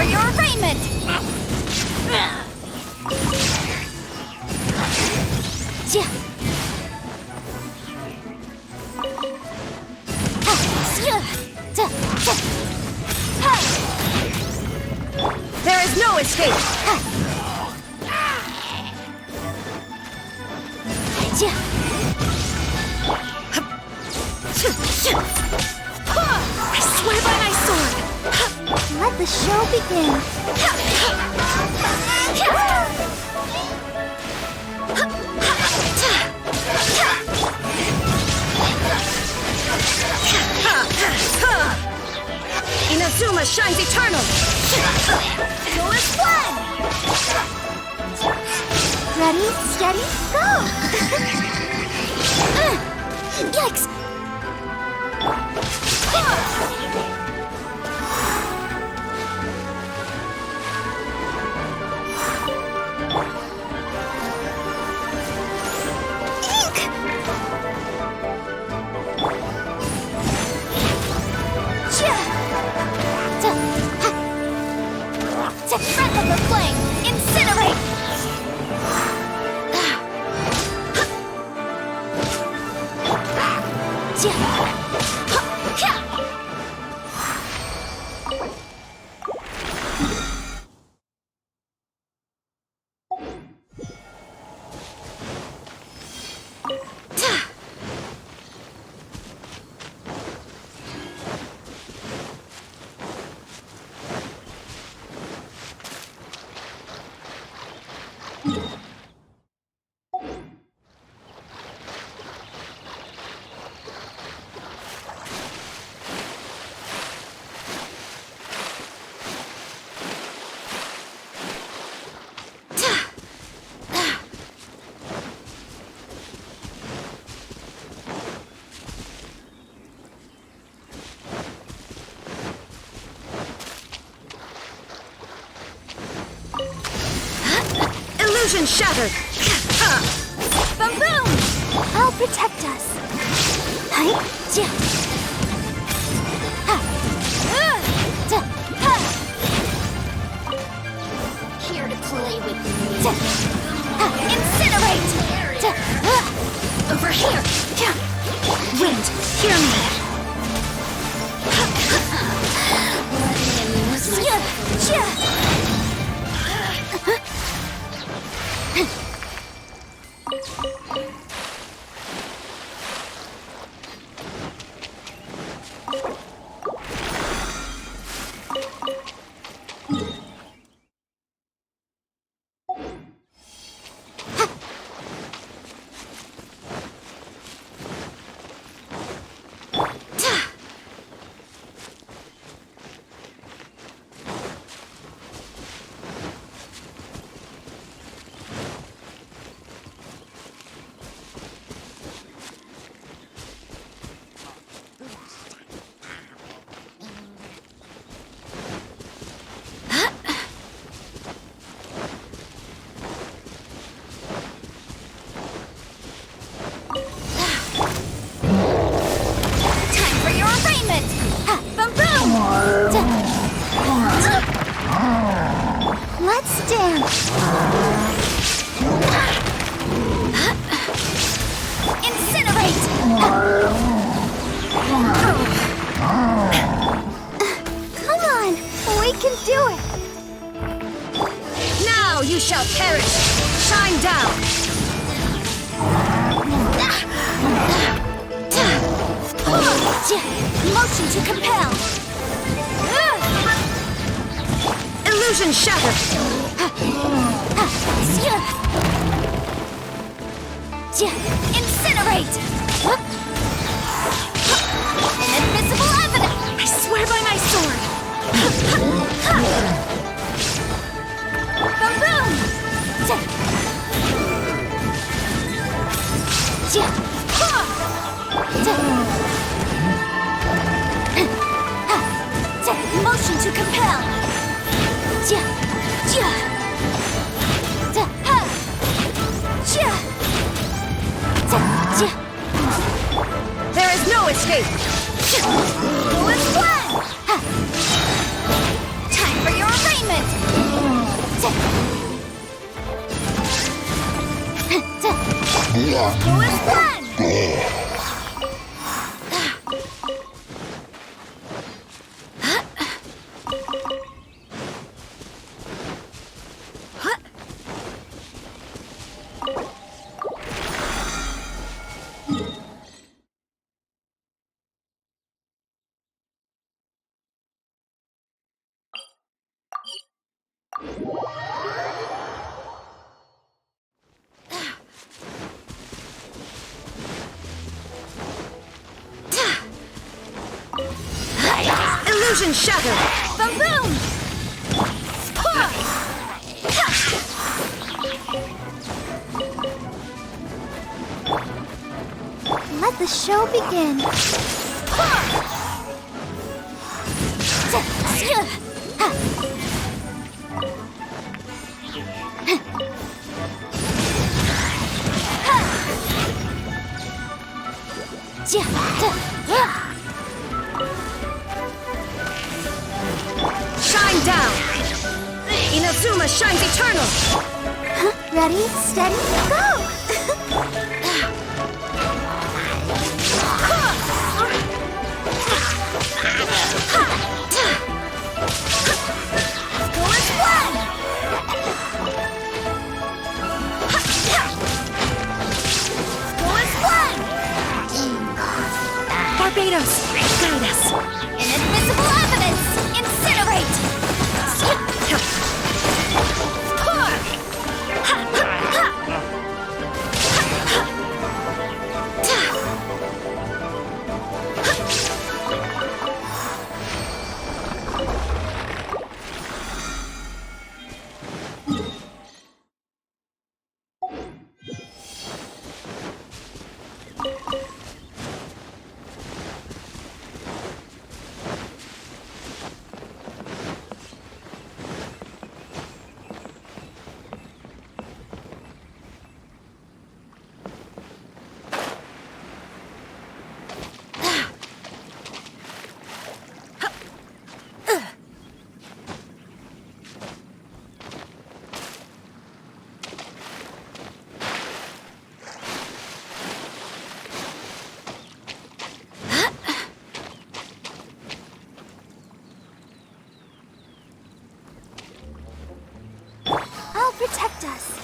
for your arraignment! There is no escape! I swear by my sword! Let the show begin. Inazuma shines eternal! Go as one! Ready, steady, go! Yikes! Breath of the flame! Incinerate! Illusion shattered! Boom boom! I'll protect us. Hi, here to play with me. Incinerate! Over here! Wind, hear me! Let's dance! Incinerate! Come on, we can do it! Now you shall perish! Shine down! Motion to compel! Illusion shattered! Incinerate! Inadmissible evidence! I swear by my sword! Boom boom! Motion to compel! There is no escape! Go as one! Time for your arraignment! Go as planned! Illusion shattered! Boom! Let the show begin. Shine down! Inazuma shines eternal! Ready, steady, go! Go as planned! Go as planned! Barbados, guide us! Inadmissible evidence! Incinerate! I'll protect us.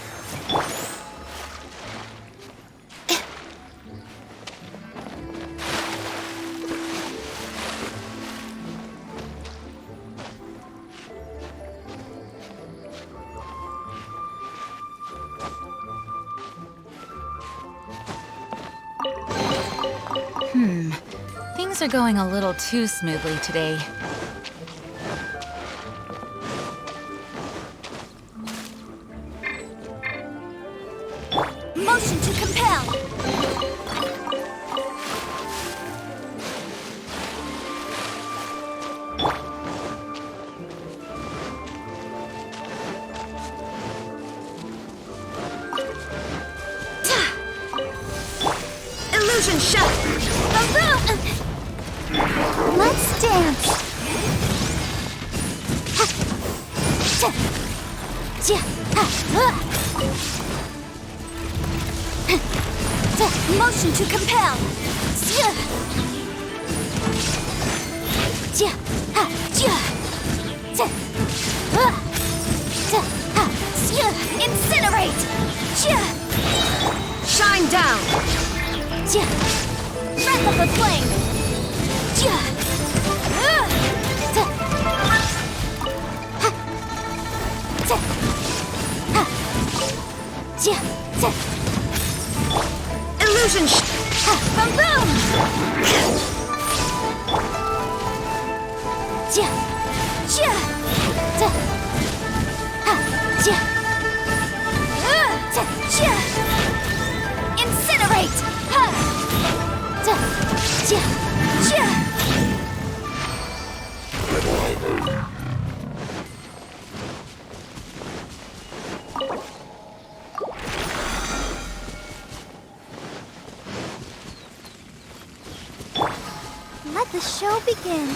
Things are going a little too smoothly today. Motion to compel. Illusion shattered! Let's dance. Motion to compel. Incinerate. Shine down! Breath of the flame. Illusion Boom! Incinerate! Let the show begin.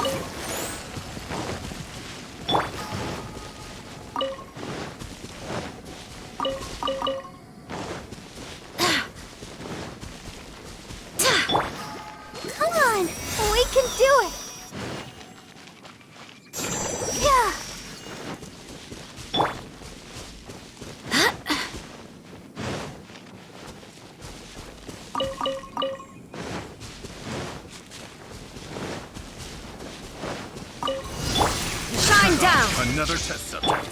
Another test subject.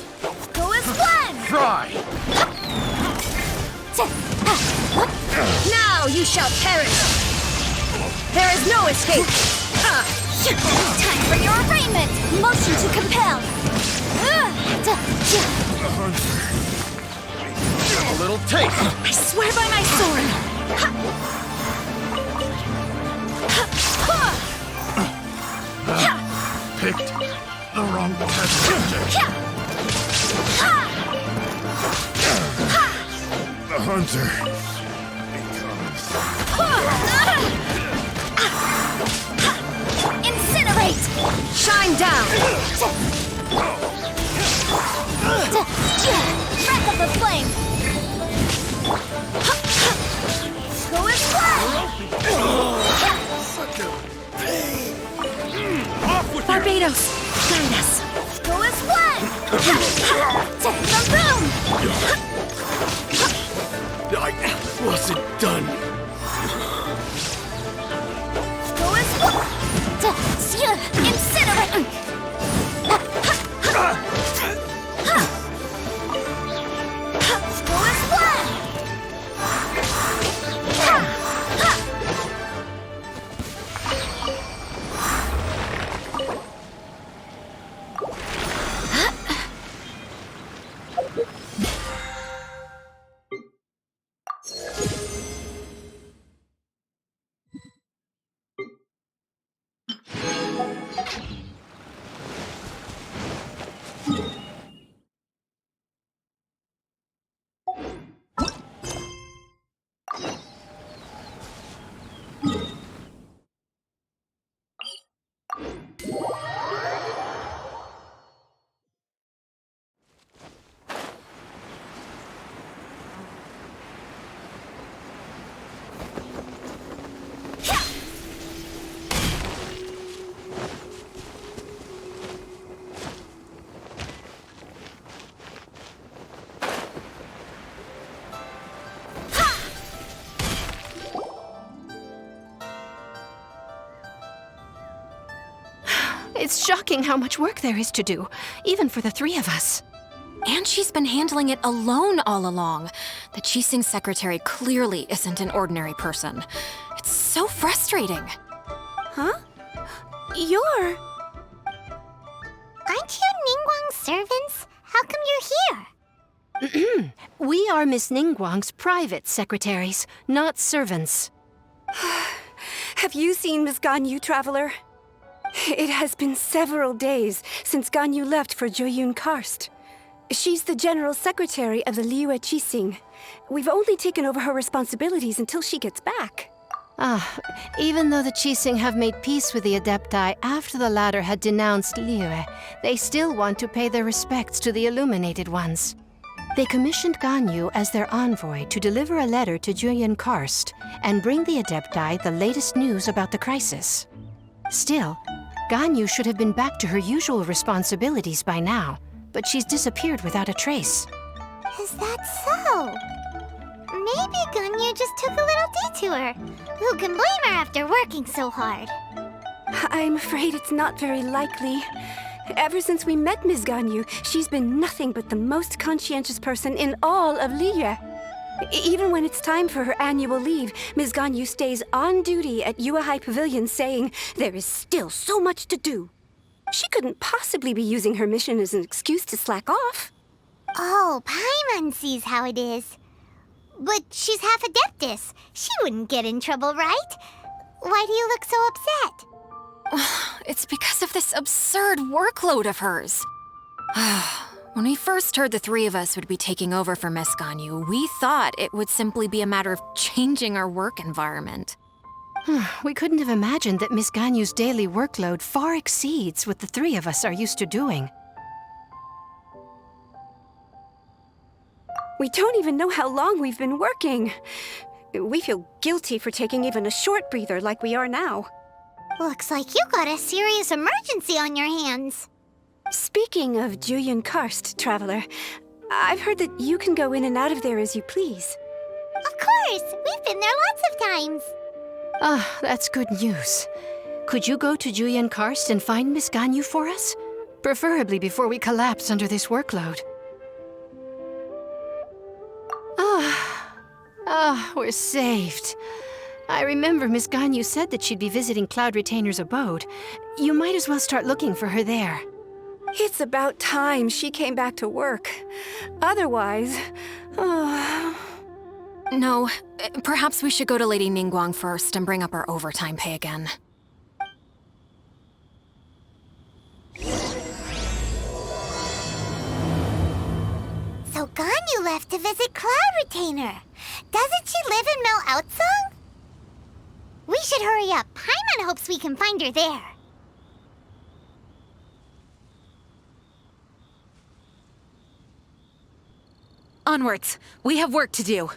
Go as one! Try! Now you shall perish! There is no escape! Time for your arraignment! Motion to compel! A little taste! I swear by my sword! Picked the wrong test subject. The hunter becomes... Incinerate! Shine down! Breath of the flame! Go as one! Such a pain. Off with you! Barbados, guide us! Go as one! The boom! I wasn't done. Go as one! Incinerate! Go as one! It's shocking how much work there is to do, even for the three of us. And she's been handling it alone all along. The Qixing secretary clearly isn't an ordinary person. It's so frustrating. Huh? You're... Aren't you Ningguang's servants? How come you're here? We are Miss Ningguang's private secretaries, not servants. Have you seen Miss Ganyu, Traveler? It has been several days since Ganyu left for Joyun Karst. She's the general secretary of the Liyue Qixing. We've only taken over her responsibilities until she gets back. Even though the Qixing have made peace with the Adepti after the latter had denounced Liyue, they still want to pay their respects to the Illuminated Ones. They commissioned Ganyu as their envoy to deliver a letter to Joyun Karst and bring the Adepti the latest news about the crisis. Still, Ganyu should have been back to her usual responsibilities by now, but she's disappeared without a trace. Is that so? Maybe Ganyu just took a little detour. Who can blame her after working so hard? I'm afraid it's not very likely. Ever since we met Ms. Ganyu, she's been nothing but the most conscientious person in all of Liyue. Even when it's time for her annual leave, Ms. Ganyu stays on duty at Yuehai Pavilion saying there is still so much to do. She couldn't possibly be using her mission as an excuse to slack off. Oh, Paimon sees how it is. But she's half Adeptus. She wouldn't get in trouble, right? Why do you look so upset? It's because of this absurd workload of hers. When we first heard the three of us would be taking over for Miss Ganyu, we thought it would simply be a matter of changing our work environment. We couldn't have imagined that Miss Ganyu's daily workload far exceeds what the three of us are used to doing. We don't even know how long we've been working. We feel guilty for taking even a short breather like we are now. Looks like you got a serious emergency on your hands. Speaking of Joyun Karst, Traveler, I've heard that you can go in and out of there as you please. Of course! We've been there lots of times. That's good news. Could you go to Joyun Karst and find Miss Ganyu for us? preferably before we collapse under this workload. We're saved. I remember Miss Ganyu said that she'd be visiting Cloud Retainer's abode. You might as well start looking for her there. It's about time she came back to work. Otherwise... No, perhaps we should go to Lady Ningguang first and bring up our overtime pay again. So Ganyu left to visit Cloud Retainer. Doesn't she live in Mel Outsong? We should hurry up. Paimon hopes we can find her there. Onwards! We have work to do.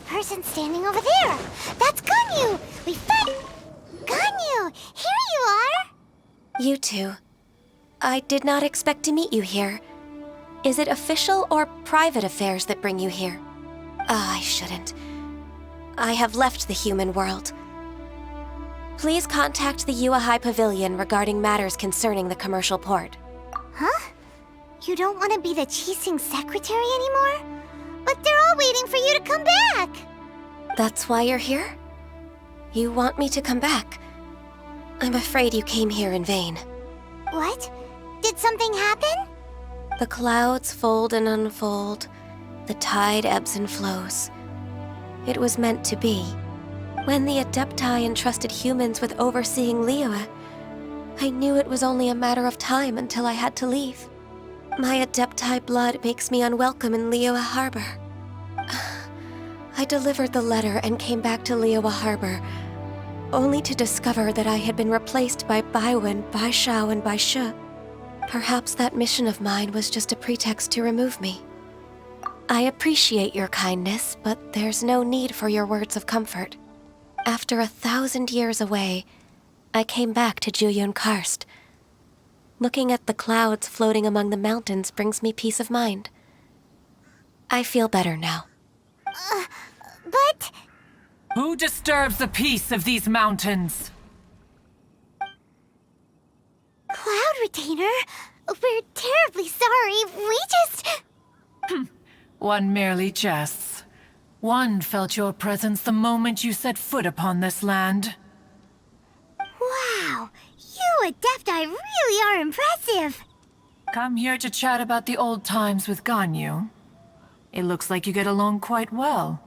Person standing over there. That's Ganyu. We found Ganyu. Here you are. You two. I did not expect to meet you here. Is it official or private affairs that bring you here? I shouldn't. I have left the human world. Please contact the Yuehai Pavilion regarding matters concerning the commercial port. Huh? You don't want to be the Qixing secretary anymore? But they're all waiting for you to come back. That's why you're here? You want me to come back? I'm afraid you came here in vain. What? Did something happen? The clouds fold and unfold. The tide ebbs and flows. It was meant to be. When the Adepti entrusted humans with overseeing Liyue, I knew it was only a matter of time until I had to leave. My Adepti blood makes me unwelcome in Liyue Harbor. I delivered the letter and came back to Liyue Harbor, only to discover that I had been replaced by Baiwen, Baishao, and Baishu. Perhaps that mission of mine was just a pretext to remove me. I appreciate your kindness, but there's no need for your words of comfort. After 1,000 years away, I came back to Juyun Karst. Looking at the clouds floating among the mountains brings me peace of mind. I feel better now. But... Who disturbs the peace of these mountains? Cloud Retainer? We're terribly sorry. We just... One merely jests. One felt your presence the moment you set foot upon this land. Wow. You Adepti really are impressive. Come here to chat about the old times with Ganyu. It looks like you get along quite well.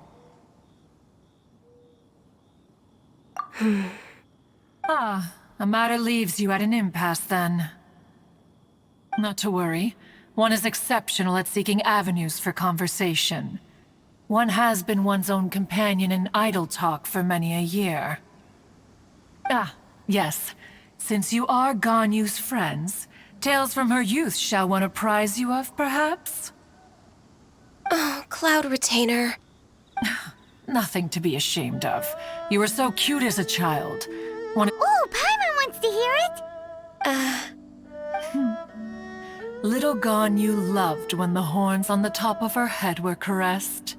A matter leaves you at an impasse then. Not to worry. One is exceptional at seeking avenues for conversation. One has been one's own companion in idle talk for many a year. Yes. Since you are Ganyu's friends, tales from her youth shall one apprise you of, perhaps? Oh, Cloud Retainer. Nothing to be ashamed of. You were so cute as a child. Oh, Paimon wants to hear it. Little Ganyu loved when the horns on the top of her head were caressed.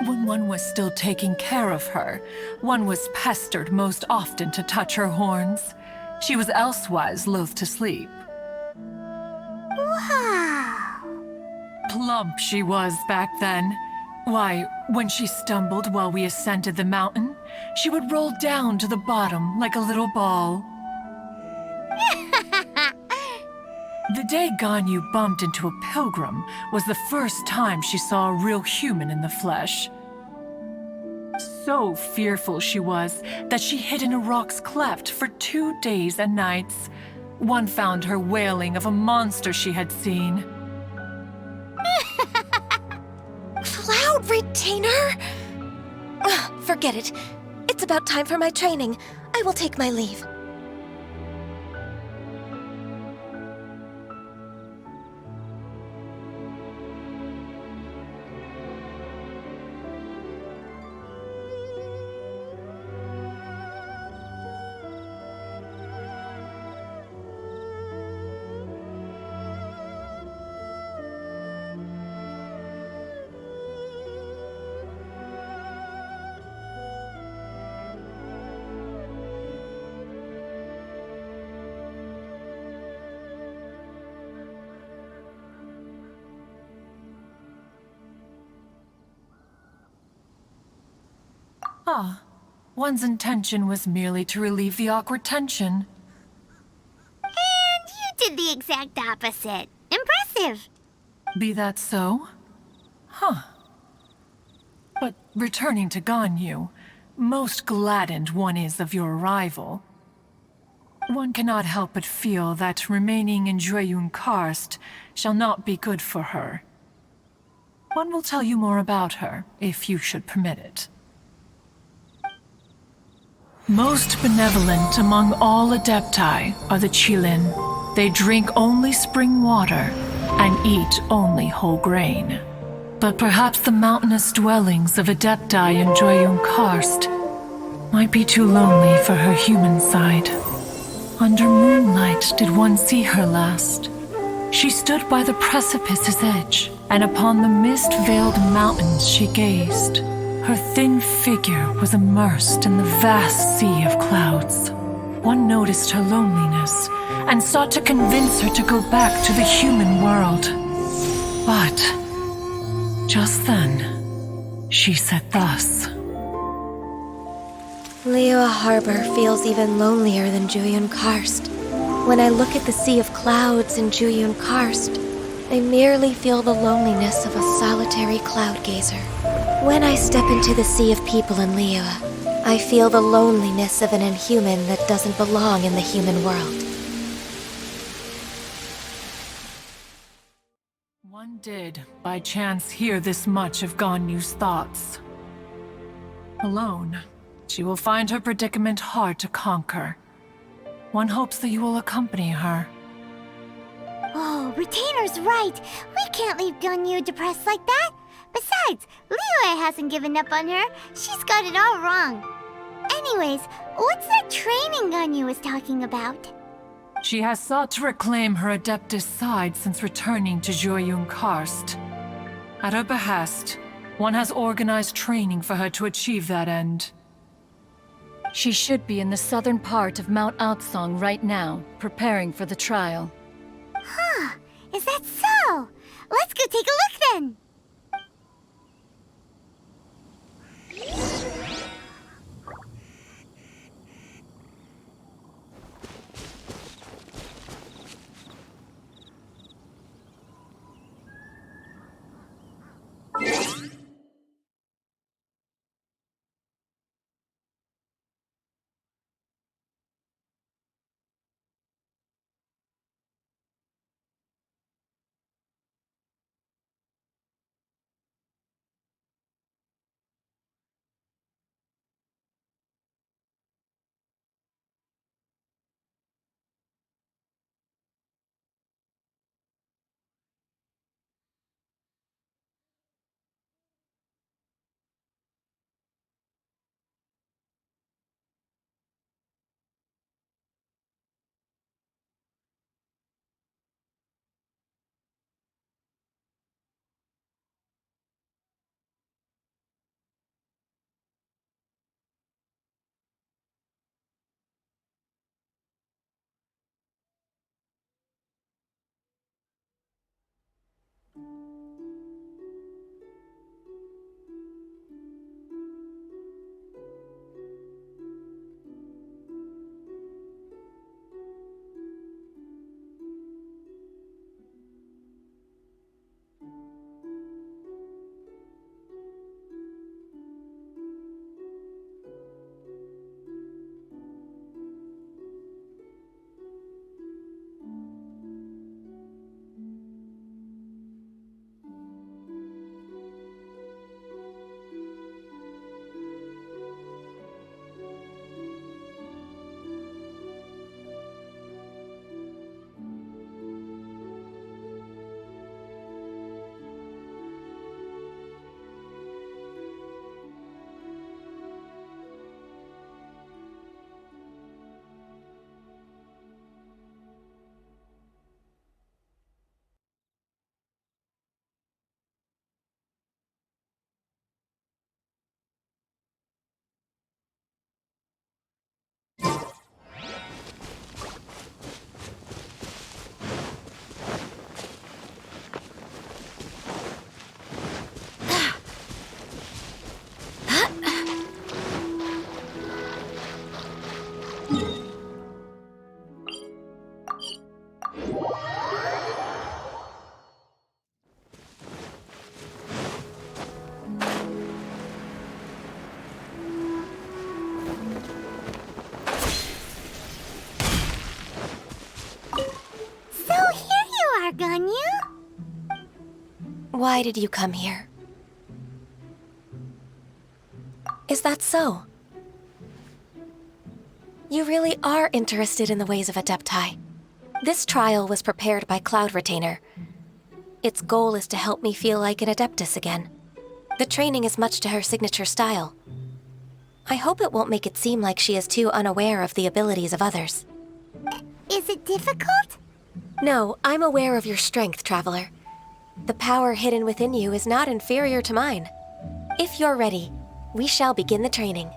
When one was still taking care of her, one was pestered most often to touch her horns. She was elsewise loath to sleep. Wow. Plump she was back then. Why, when she stumbled while we ascended the mountain, she would roll down to the bottom like a little ball. The day Ganyu bumped into a pilgrim was the first time she saw a real human in the flesh. So fearful she was that she hid in a rock's cleft for 2 days and nights. One found her wailing of a monster she had seen. Cloud Retainer? Forget it. It's about time for my training. I will take my leave. Ah, one's intention was merely to relieve the awkward tension. And you did the exact opposite. Impressive. Be that so? Huh. But returning to Ganyu, most gladdened one is of your arrival. One cannot help but feel that remaining in Jueyun Karst shall not be good for her. One will tell you more about her, if you should permit it. Most benevolent among all Adepti are the Qilin. They drink only spring water and eat only whole grain. But perhaps the mountainous dwellings of Adepti in Jueyun Karst might be too lonely for her human side. Under moonlight did one see her last. She stood by the precipice's edge, and upon the mist-veiled mountains she gazed. Her thin figure was immersed in the vast sea of clouds. One noticed her loneliness and sought to convince her to go back to the human world. But just then, she said thus. Liyue Harbor feels even lonelier than Jueyun Karst. When I look at the sea of clouds in Jueyun Karst, I merely feel the loneliness of a solitary cloud gazer. When I step into the sea of people in Liyue, I feel the loneliness of an inhuman that doesn't belong in the human world. One did, by chance, hear this much of Ganyu's thoughts. Alone, she will find her predicament hard to conquer. One hopes that you will accompany her. Oh, Retainer's right. We can't leave Ganyu depressed like that. Besides, Liyue hasn't given up on her. She's got it all wrong. Anyways, what's that training Ganyu was talking about? She has sought to reclaim her Adeptus side since returning to Jueyun Karst. At her behest, one has organized training for her to achieve that end. She should be in the southern part of Mount Aotsong right now, preparing for the trial. Huh, is that so? Let's go take a look then. Why did you come here? Is that so? You really are interested in the ways of Adepti. This trial was prepared by Cloud Retainer. Its goal is to help me feel like an Adeptus again. The training is much to her signature style. I hope it won't make it seem like she is too unaware of the abilities of others. Is it difficult? No, I'm aware of your strength, Traveler. The power hidden within you is not inferior to mine. If you're ready, we shall begin the training.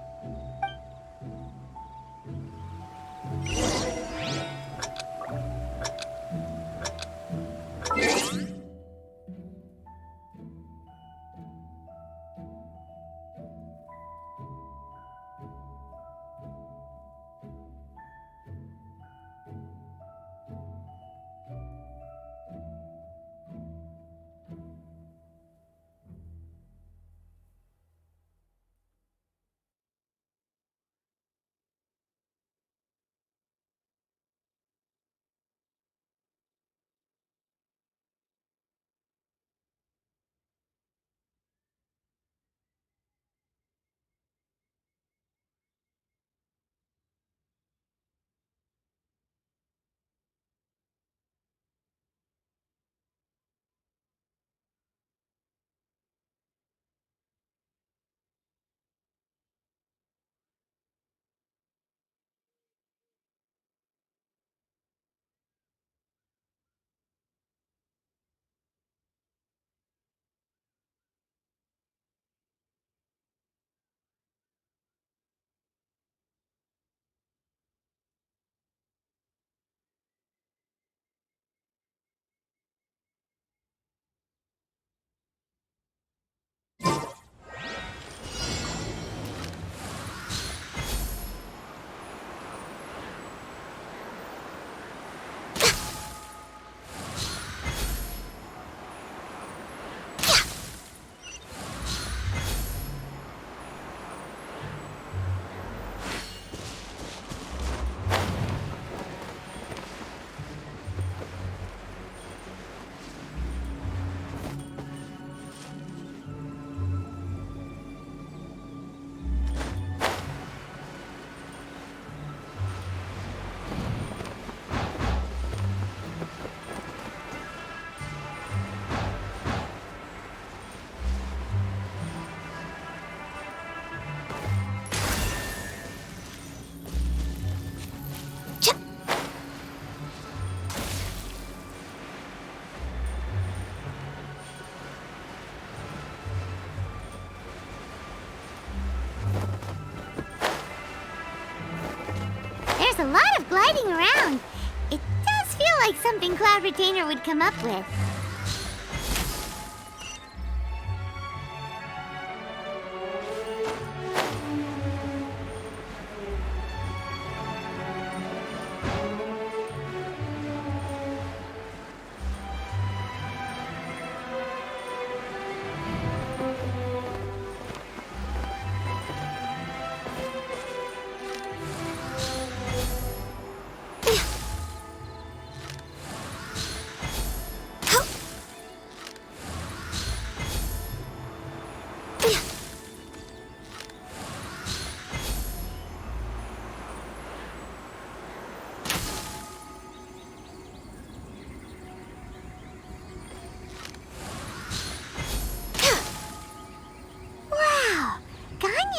There's a lot of gliding around. It does feel like something Cloud Retainer would come up with.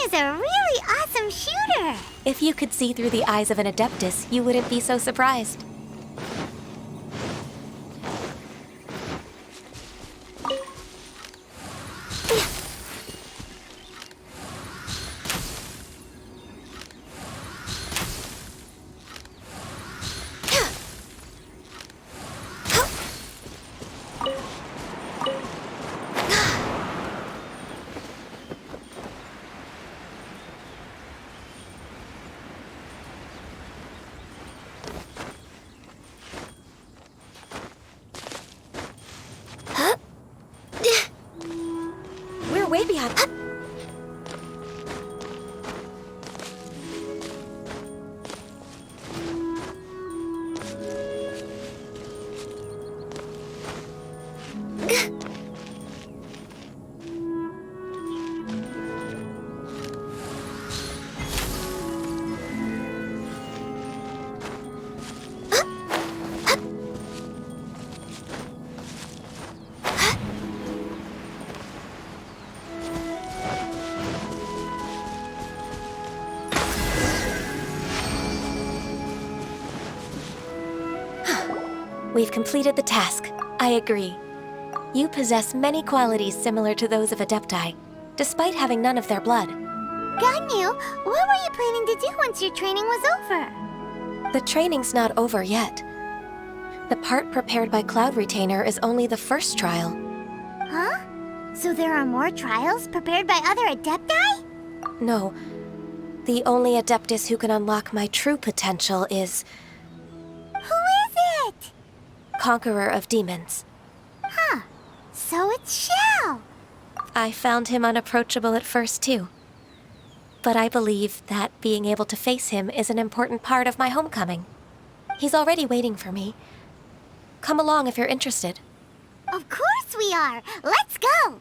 Is a really awesome shooter. If you could see through the eyes of an Adeptus, you wouldn't be so surprised. We're way behind. We've completed the task. I agree. You possess many qualities similar to those of Adepti, despite having none of their blood. Ganyu, what were you planning to do once your training was over? The training's not over yet. The part prepared by Cloud Retainer is only the first trial. Huh? So there are more trials prepared by other Adepti? No. The only Adeptus who can unlock my true potential is Who is it? Conqueror of Demons. Huh. So it's Shao. I found him unapproachable at first, too. But I believe that being able to face him is an important part of my homecoming. He's already waiting for me. Come along if you're interested. Of course we are. Let's go.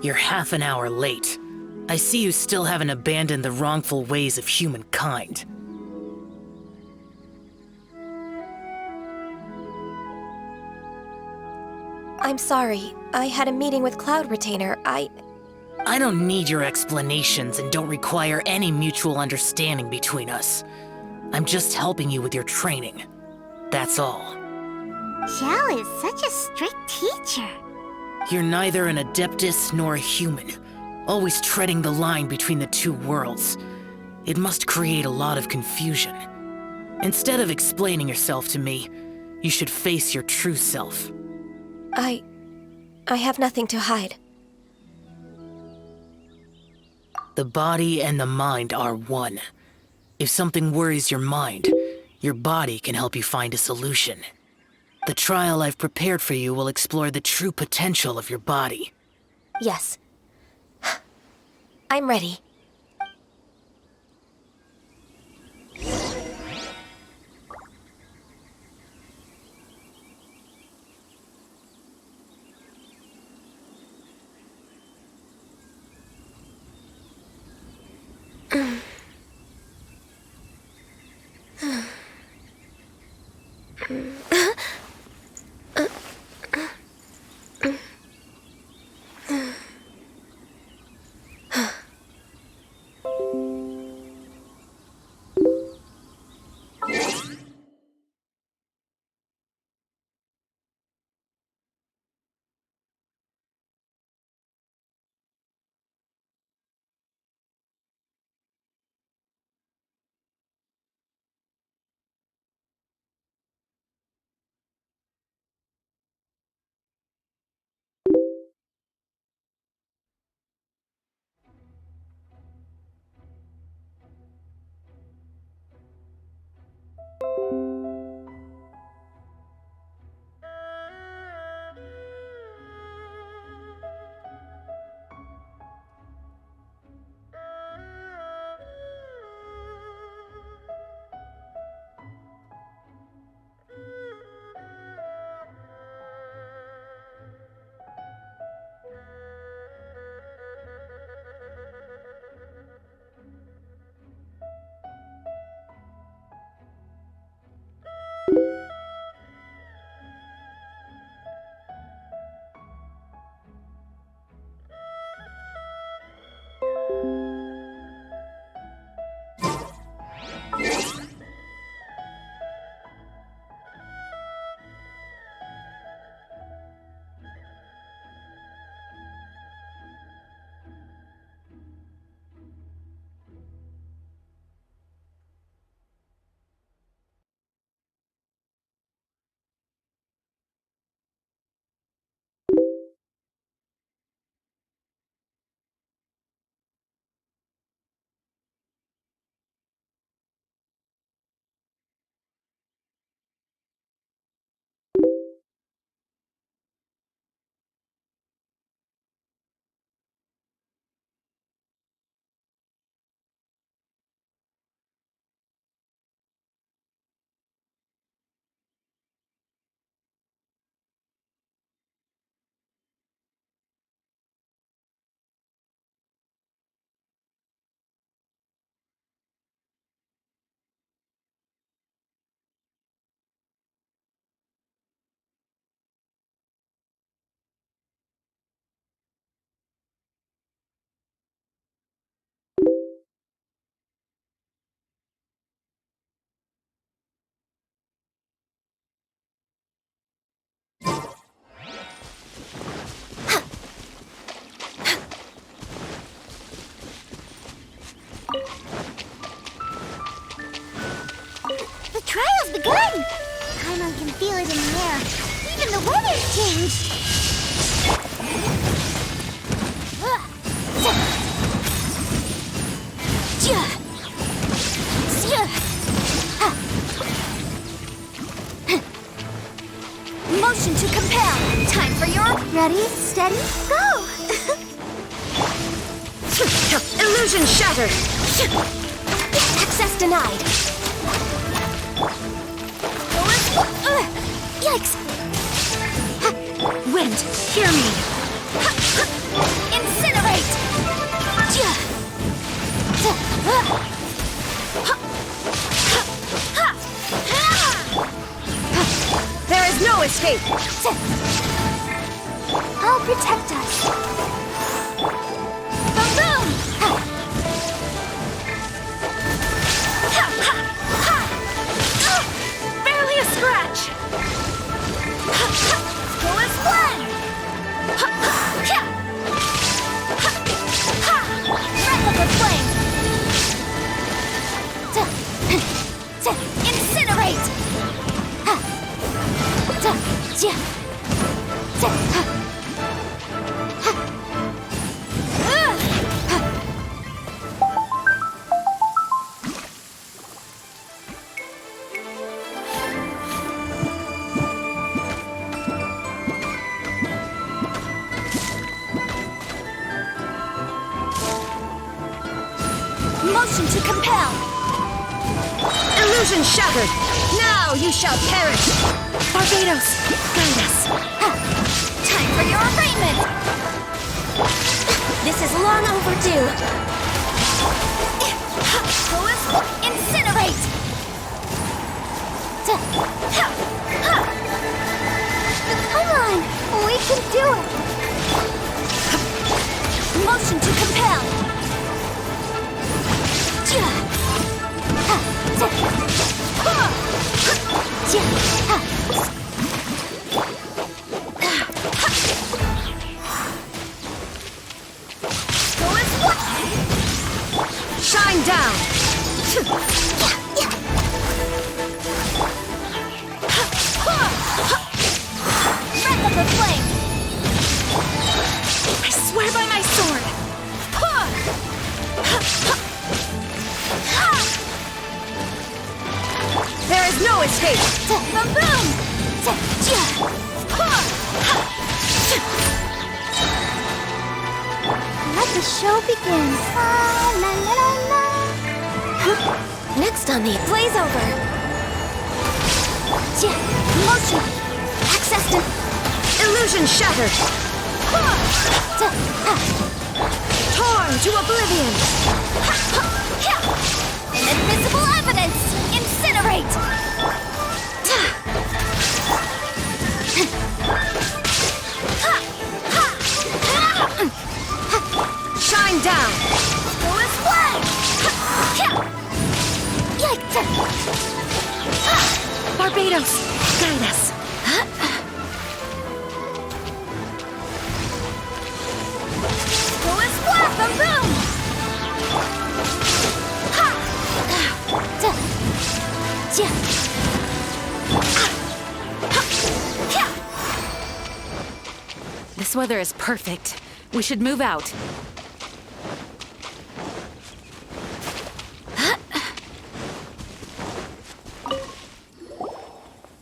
You're half an hour late. I see you still haven't abandoned the wrongful ways of humankind. I'm sorry. I had a meeting with Cloud Retainer. I don't need your explanations and don't require any mutual understanding between us. I'm just helping you with your training. That's all. Shao is such a strict teacher. You're neither an Adeptus nor a human, always treading the line between the two worlds. It must create a lot of confusion. Instead of explaining yourself to me, you should face your true self. I have nothing to hide. The body and the mind are one. If something worries your mind, your body can help you find a solution. The trial I've prepared for you will explore the true potential of your body. Yes. I'm ready. The trial's begun! Paimon can feel it in the air. Even the weather's changed. Motion to compel. Time for your... Ready, steady, go! Illusion shattered! Access denied! Yikes! Wind, hear me! Incinerate! There is no escape! I'll protect us. Boom! Barely a scratch! Go as planned! Replica flame! Incinerate! Motion to compel! Illusion shattered! Now you shall perish! Barbados, guide us! Time for your arraignment! This is long overdue. Incinerate! Come on! We can do it! Motion to compel! Shine down! Breath of the flame! I swear by my sword! There is no escape! Boom! Let the show begin. La la la la. Next on the blaze over. Motion. Access to Illusion shattered! Torn to oblivion! Inadmissible evidence! Incinerate! Shine down! Go as flag! Barbados, guide us! Go as flag! Boom! This weather is perfect. We should move out.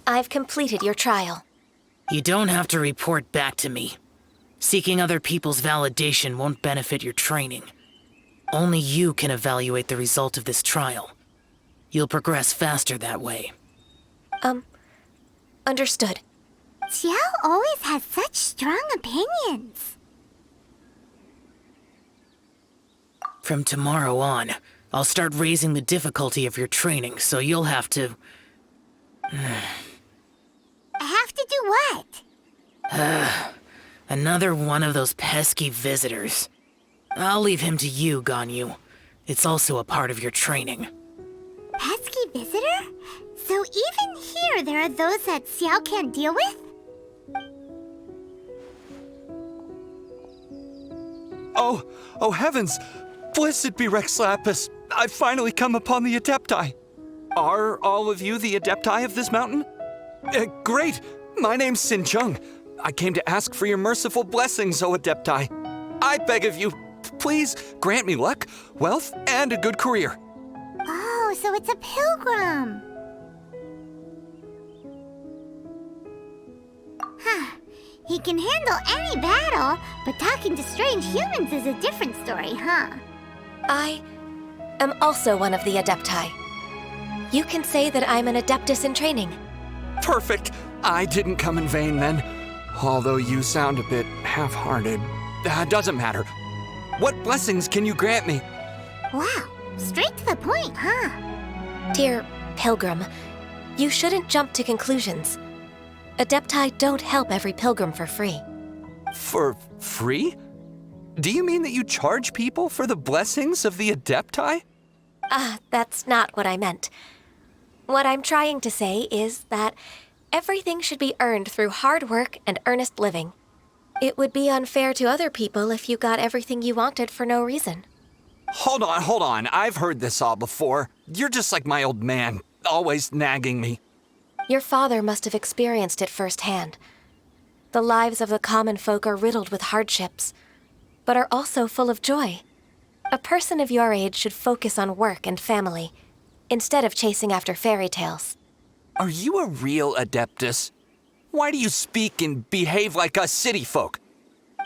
I've completed your trial. You don't have to report back to me. Seeking other people's validation won't benefit your training. Only you can evaluate the result of this trial. You'll progress faster that way. Understood. Xiao always has such strong opinions. From tomorrow on, I'll start raising the difficulty of your training, so you'll have to... I have to do what? Another one of those pesky visitors. I'll leave him to you, Ganyu. It's also a part of your training. Pesky visitor? So even here there are those that Xiao can't deal with? Oh heavens! Blessed be Rex Lapis! I've finally come upon the Adepti. Are all of you the Adepti of this mountain? Great! My name's Sin Chung. I came to ask for your merciful blessings, O Adepti. I beg of you, please grant me luck, wealth, and a good career. Oh, so it's a pilgrim. Huh. He can handle any battle, but talking to strange humans is a different story, huh? I am also one of the Adepti. You can say that I'm an Adeptus in training. Perfect! I didn't come in vain then. Although you sound a bit half-hearted. Doesn't matter. What blessings can you grant me? Wow, straight to the point, huh? Dear Pilgrim, you shouldn't jump to conclusions. Adepti don't help every pilgrim for free. For free? Do you mean that you charge people for the blessings of the Adepti? That's not what I meant. What I'm trying to say is that everything should be earned through hard work and earnest living. It would be unfair to other people if you got everything you wanted for no reason. Hold on. I've heard this all before. You're just like my old man, always nagging me. Your father must have experienced it firsthand. The lives of the common folk are riddled with hardships, but are also full of joy. A person of your age should focus on work and family, instead of chasing after fairy tales. Are you a real Adeptus? Why do you speak and behave like us city folk?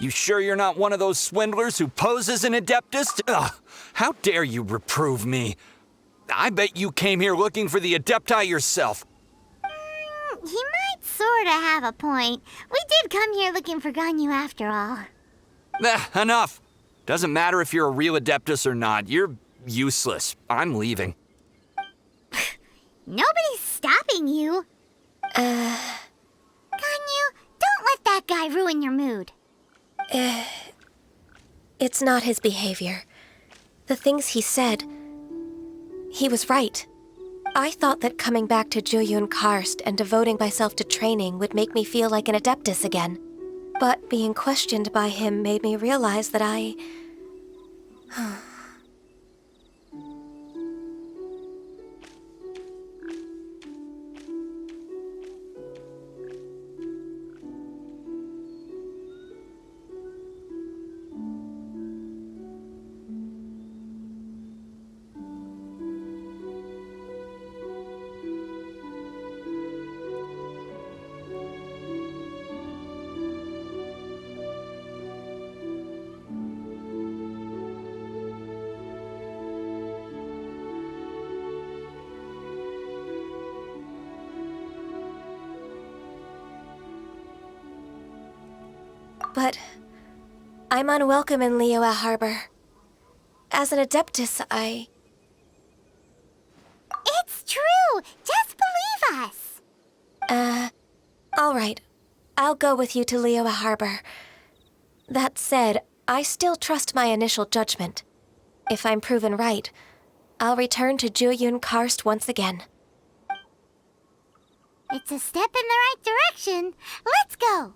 You sure you're not one of those swindlers who pose as an Adeptus? Ugh, how dare you reprove me? I bet you came here looking for the Adepti yourself. He might sorta have a point. We did come here looking for Ganyu after all. Enough. Doesn't matter if you're a real Adeptus or not. You're useless. I'm leaving. Nobody's stopping you. Ganyu, don't let that guy ruin your mood. It's not his behavior. The things he said, he was right. I thought that coming back to Jueyun Karst and devoting myself to training would make me feel like an Adeptus again. But being questioned by him made me realize that I... But I'm unwelcome in Liyue Harbor. As an Adeptus, It's true! Just believe us! All right. I'll go with you to Liyue Harbor. That said, I still trust my initial judgment. If I'm proven right, I'll return to Jueyun Karst once again. It's a step in the right direction. Let's go!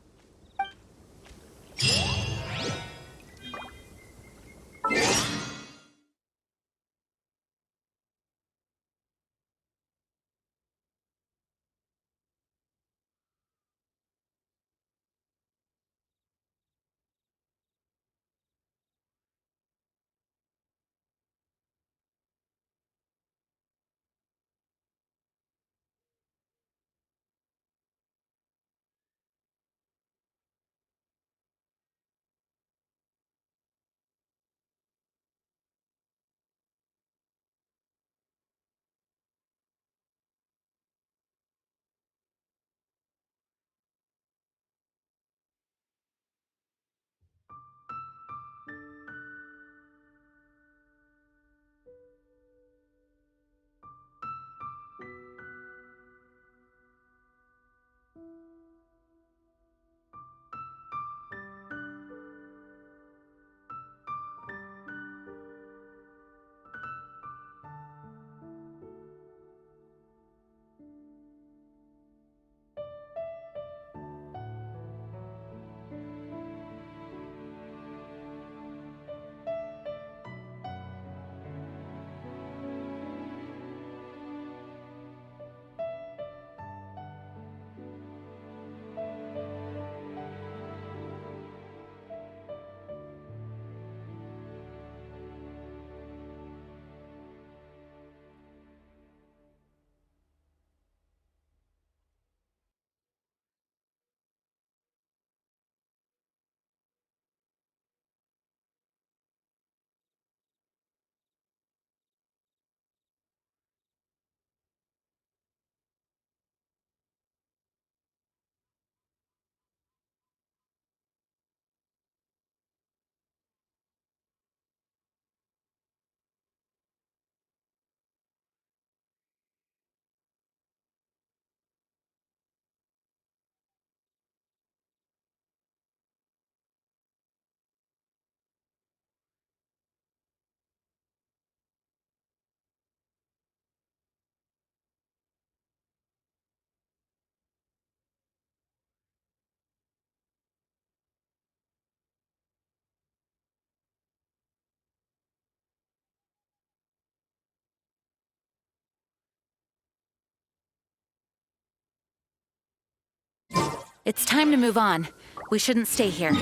It's time to move on. We shouldn't stay here.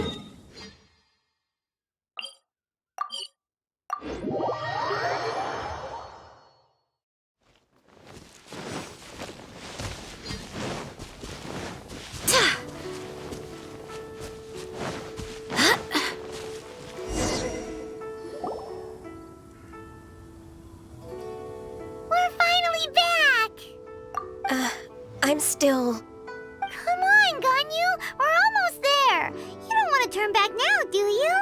still... Come on, Ganyu! We're almost there! You don't want to turn back now, do you?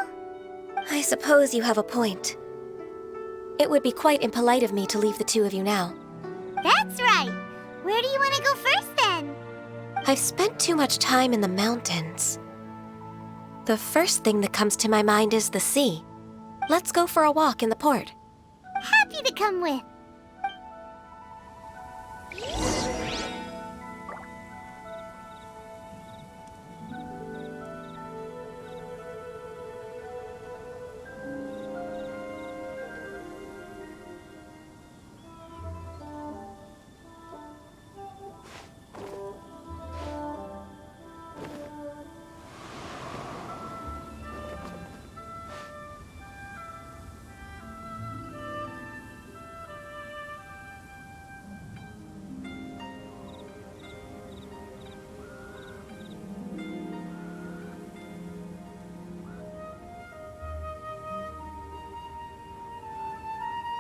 I suppose you have a point. It would be quite impolite of me to leave the two of you now. That's right! Where do you want to go first, then? I've spent too much time in the mountains. The first thing that comes to my mind is the sea. Let's go for a walk in the port. Happy to come with.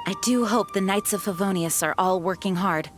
I do hope the Knights of Favonius are all working hard.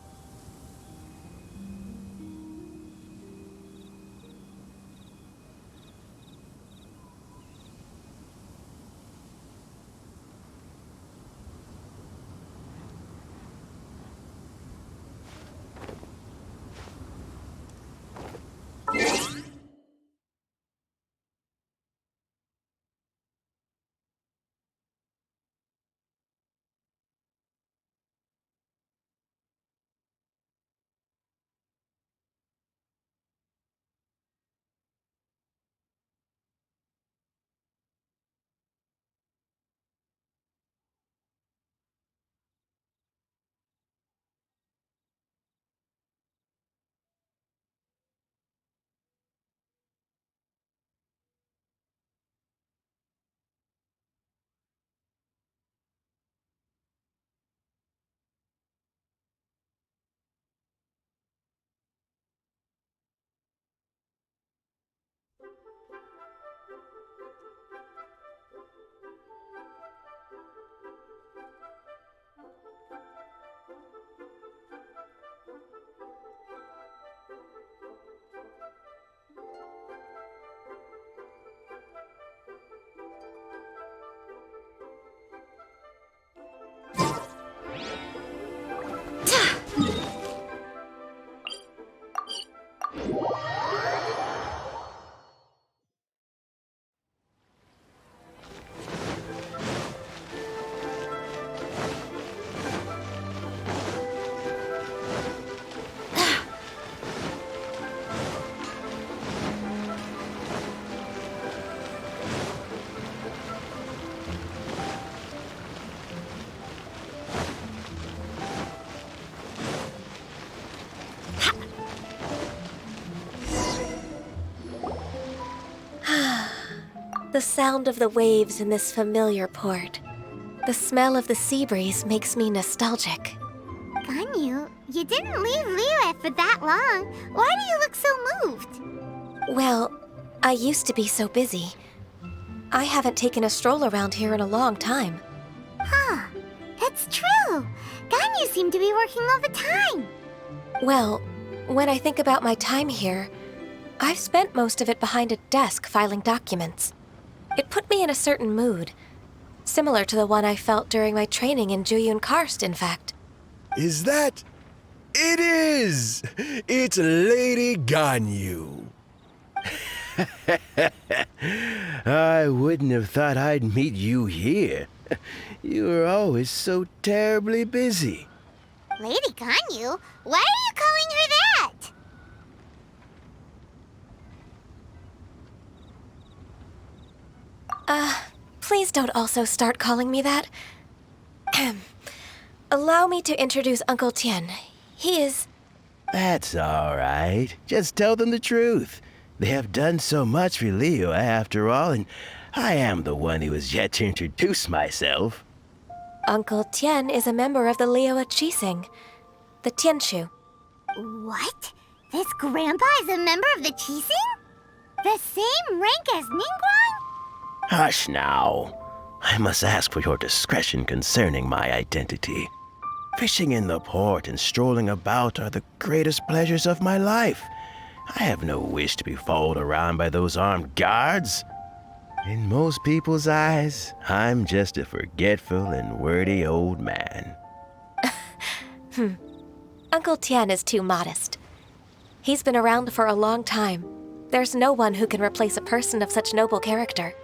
The sound of the waves in this familiar port. The smell of the sea breeze makes me nostalgic. Ganyu, you didn't leave Liyue for that long. Why do you look so moved? Well, I used to be so busy. I haven't taken a stroll around here in a long time. Huh, that's true. Ganyu seemed to be working all the time. Well, when I think about my time here, I've spent most of it behind a desk filing documents. It put me in a certain mood, similar to the one I felt during my training in Juyun Karst, in fact. Is that... It is! It's Lady Ganyu. I wouldn't have thought I'd meet you here. You were always so terribly busy. Lady Ganyu? Why are you calling her that? Please don't also start calling me that. Allow me to introduce Uncle Tien. He is... That's all right. Just tell them the truth. They have done so much for Liyue after all, and I am the one who has yet to introduce myself. Uncle Tien is a member of the Liyue Qixing, the Tianshu. What? This grandpa is a member of the Qixing? The same rank as Ningguang? Hush now. I must ask for your discretion concerning my identity. Fishing in the port and strolling about are the greatest pleasures of my life. I have no wish to be followed around by those armed guards. In most people's eyes, I'm just a forgetful and wordy old man. Uncle Tian is too modest. He's been around for a long time. There's no one who can replace a person of such noble character.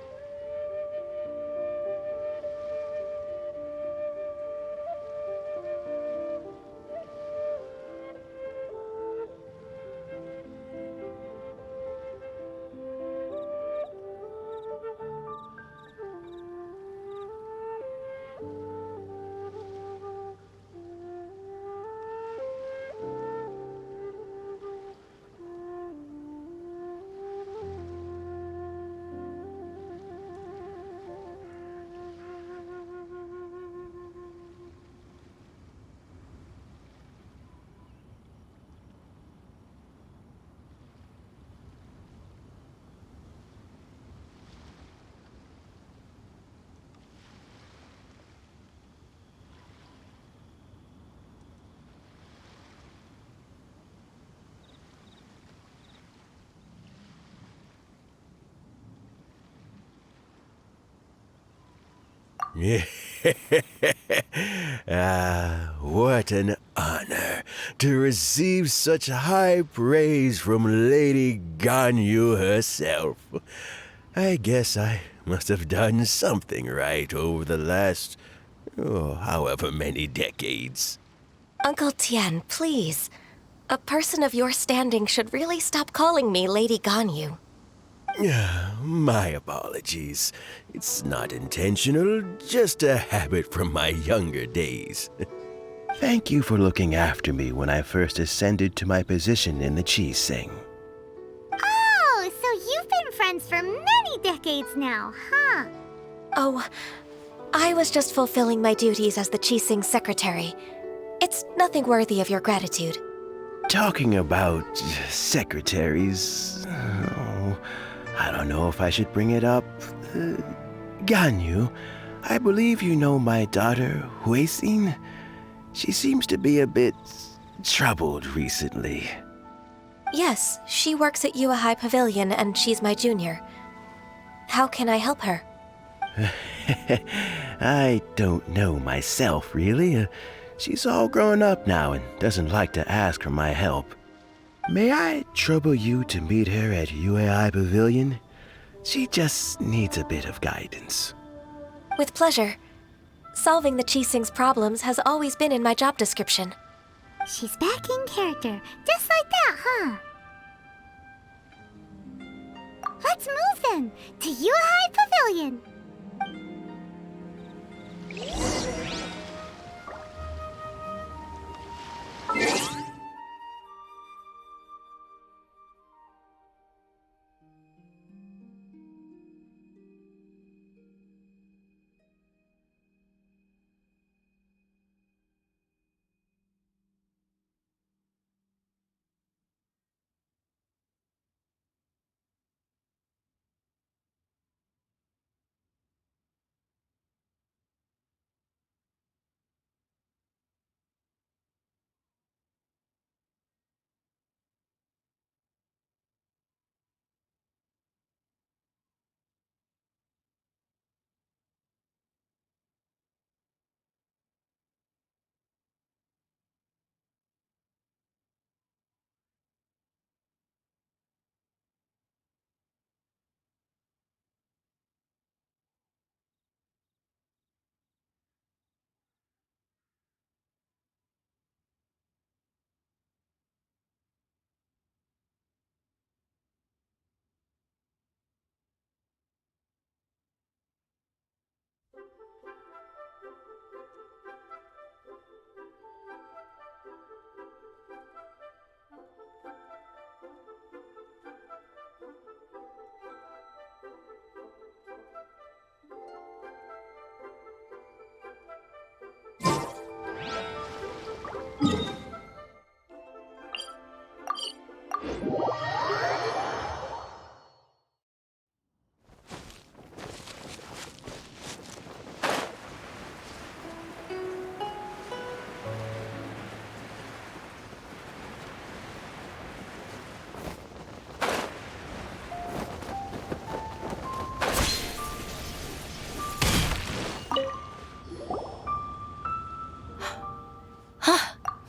What an honor to receive such high praise from Lady Ganyu herself. I guess I must have done something right over the last, however many decades. Uncle Tian, please. A person of your standing should really stop calling me Lady Ganyu. My apologies. It's not intentional, just a habit from my younger days. Thank you for looking after me when I first ascended to my position in the Qi-Sing. Oh, so you've been friends for many decades now, huh? Oh, I was just fulfilling my duties as the Qi-Sing secretary. It's nothing worthy of your gratitude. Talking about secretaries, I don't know if I should bring it up. Ganyu, I believe you know my daughter, Huixin. She seems to be a bit troubled recently. Yes, she works at Yue High Pavilion and she's my junior. How can I help her? I don't know myself, really. She's all grown up now and doesn't like to ask for my help. May I trouble you to meet her at UAI Pavilion? She just needs a bit of guidance. With pleasure. Solving the Qi-Sing's problems has always been in my job description. She's back in character, just like that, huh? Let's move then, to Yuhai Pavilion.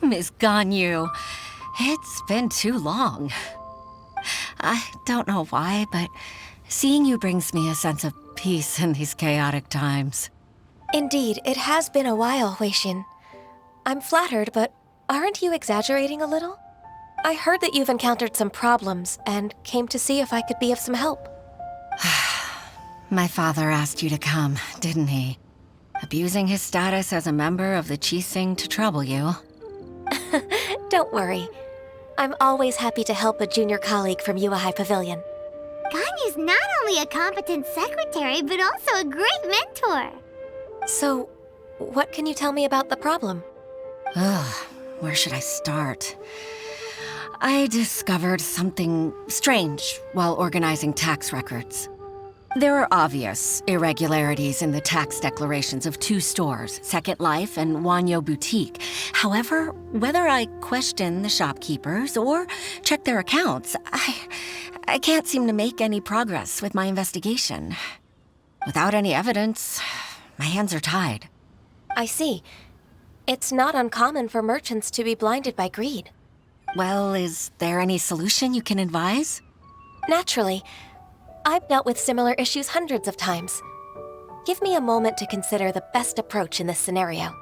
Miss Ganyu. It's been too long. I don't know why, but seeing you brings me a sense of peace in these chaotic times. Indeed, it has been a while, Huixin. I'm flattered, but aren't you exaggerating a little? I heard that you've encountered some problems and came to see if I could be of some help. My father asked you to come, didn't he? Abusing his status as a member of the Qixing to trouble you. Don't worry. I'm always happy to help a junior colleague from Yuehai Pavilion. Ganyu's not only a competent secretary, but also a great mentor. So, what can you tell me about the problem? Ugh, where should I start? I discovered something strange while organizing tax records. There are obvious irregularities in the tax declarations of two stores, Second Life and Wanyo Boutique. However, whether I question the shopkeepers or check their accounts, I can't seem to make any progress with my investigation. Without any evidence, my hands are tied. I see. It's not uncommon for merchants to be blinded by greed. Well, is there any solution you can advise? Naturally. I've dealt with similar issues hundreds of times. Give me a moment to consider the best approach in this scenario.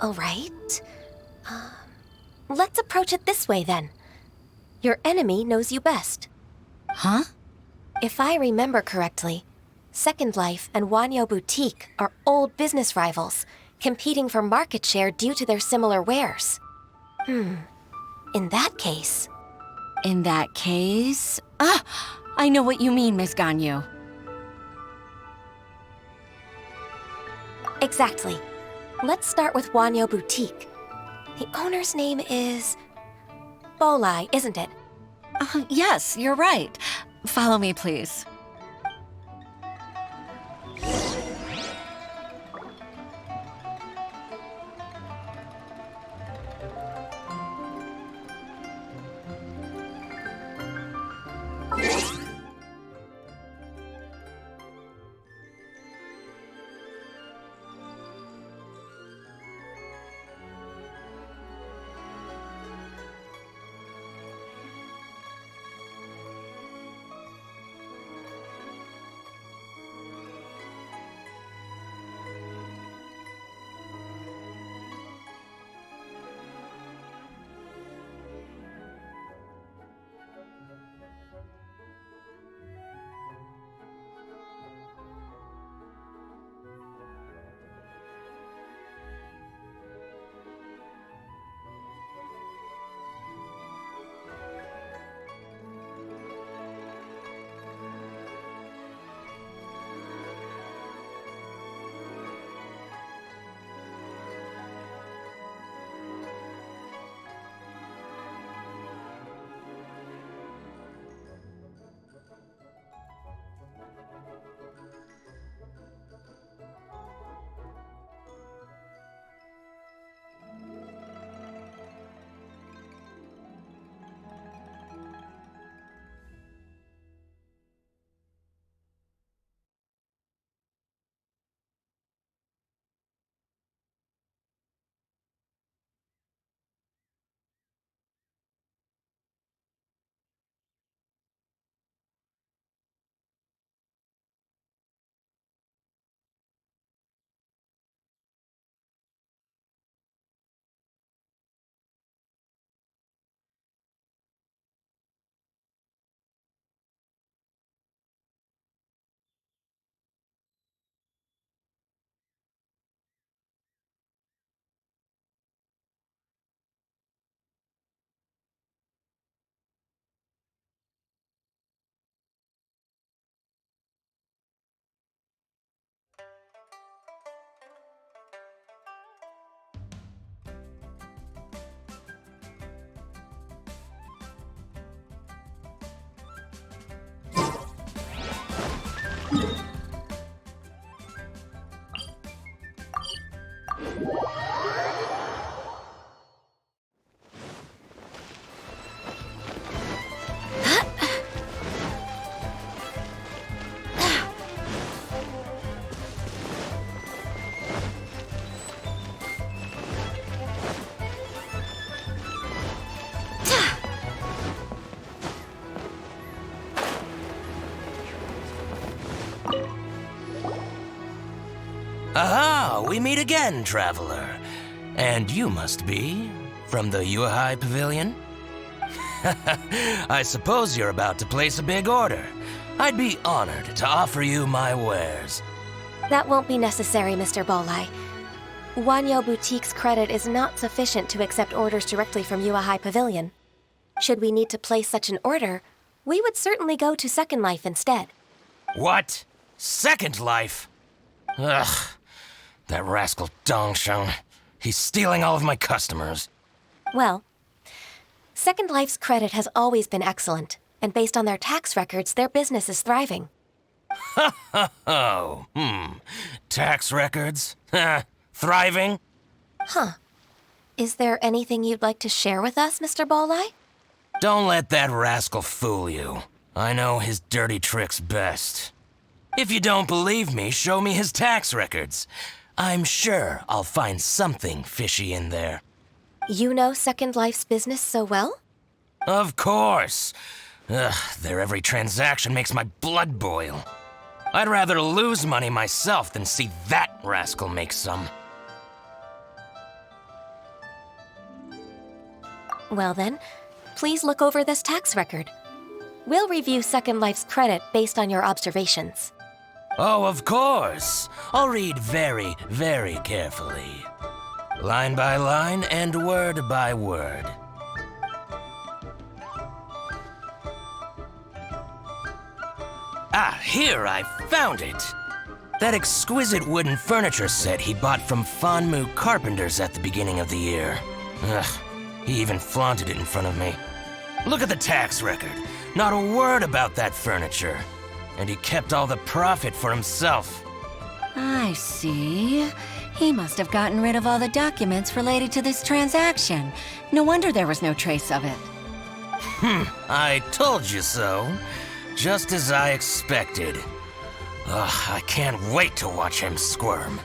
All right. Let's approach it this way, then. Your enemy knows you best. Huh? If I remember correctly, Second Life and Wanyo Boutique are old business rivals, competing for market share due to their similar wares. In that case... In that case... I know what you mean, Miss Ganyu. Exactly. Let's start with Wanyo Boutique. The owner's name is... Bolai, isn't it? Yes, you're right. Follow me, please. Aha! We meet again, traveler. And you must be from the Yuehai Pavilion? I suppose you're about to place a big order. I'd be honored to offer you my wares. That won't be necessary, Mr. Bolai. Wanyo Boutique's credit is not sufficient to accept orders directly from Yuehai Pavilion. Should we need to place such an order, we would certainly go to Second Life instead. What? Second Life? Ugh. That rascal Dongsheng. He's stealing all of my customers. Well, Second Life's credit has always been excellent, and based on their tax records, their business is thriving. Oh, Tax records? Thriving? Huh. Is there anything you'd like to share with us, Mr. Bolai? Don't let that rascal fool you. I know his dirty tricks best. If you don't believe me, show me his tax records. I'm sure I'll find something fishy in there. You know Second Life's business so well? Of course. Ugh, their every transaction makes my blood boil. I'd rather lose money myself than see that rascal make some. Well then, please look over this tax record. We'll review Second Life's credit based on your observations. Oh, of course. I'll read very, very carefully. Line by line and word by word. Ah, here, I found it. That exquisite wooden furniture set he bought from Fanmu Carpenters at the beginning of the year. Ugh, he even flaunted it in front of me. Look at the tax record. Not a word about that furniture. And he kept all the profit for himself. I see. He must have gotten rid of all the documents related to this transaction. No wonder there was no trace of it. I told you so. Just as I expected. Ugh, I can't wait to watch him squirm.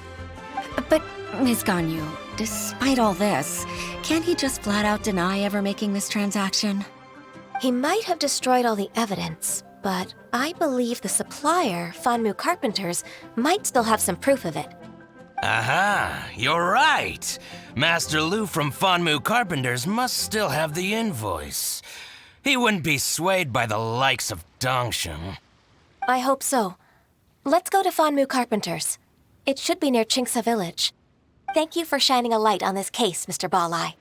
But, Ms. Ganyu, despite all this, can't he just flat out deny ever making this transaction? He might have destroyed all the evidence, but I believe the supplier, Fanmu Carpenters, might still have some proof of it. Aha, you're right. Master Lu from Fanmu Carpenters must still have the invoice. He wouldn't be swayed by the likes of Dongsheng. I hope so. Let's go to Fanmu Carpenters. It should be near Chingsa Village. Thank you for shining a light on this case, Mr. Balai.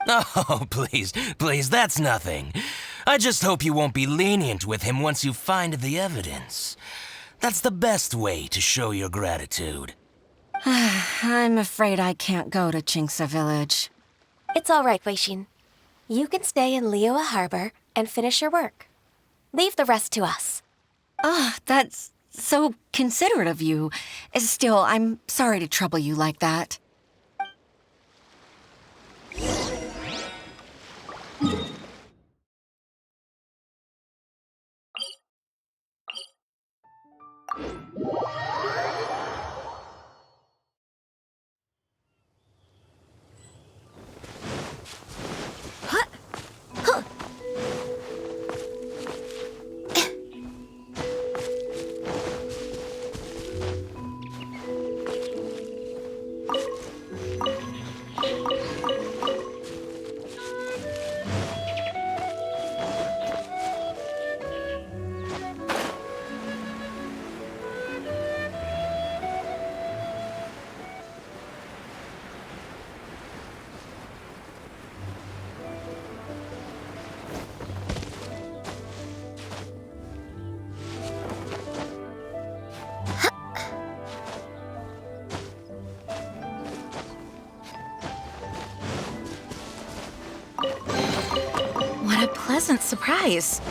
Oh, please, that's nothing. I just hope you won't be lenient with him once you find the evidence. That's the best way to show your gratitude. I'm afraid I can't go to Chingsa Village. It's all right, Weixin. You can stay in Liyue Harbor and finish your work. Leave the rest to us. That's so considerate of you. Still, I'm sorry to trouble you like that. What a pleasant surprise.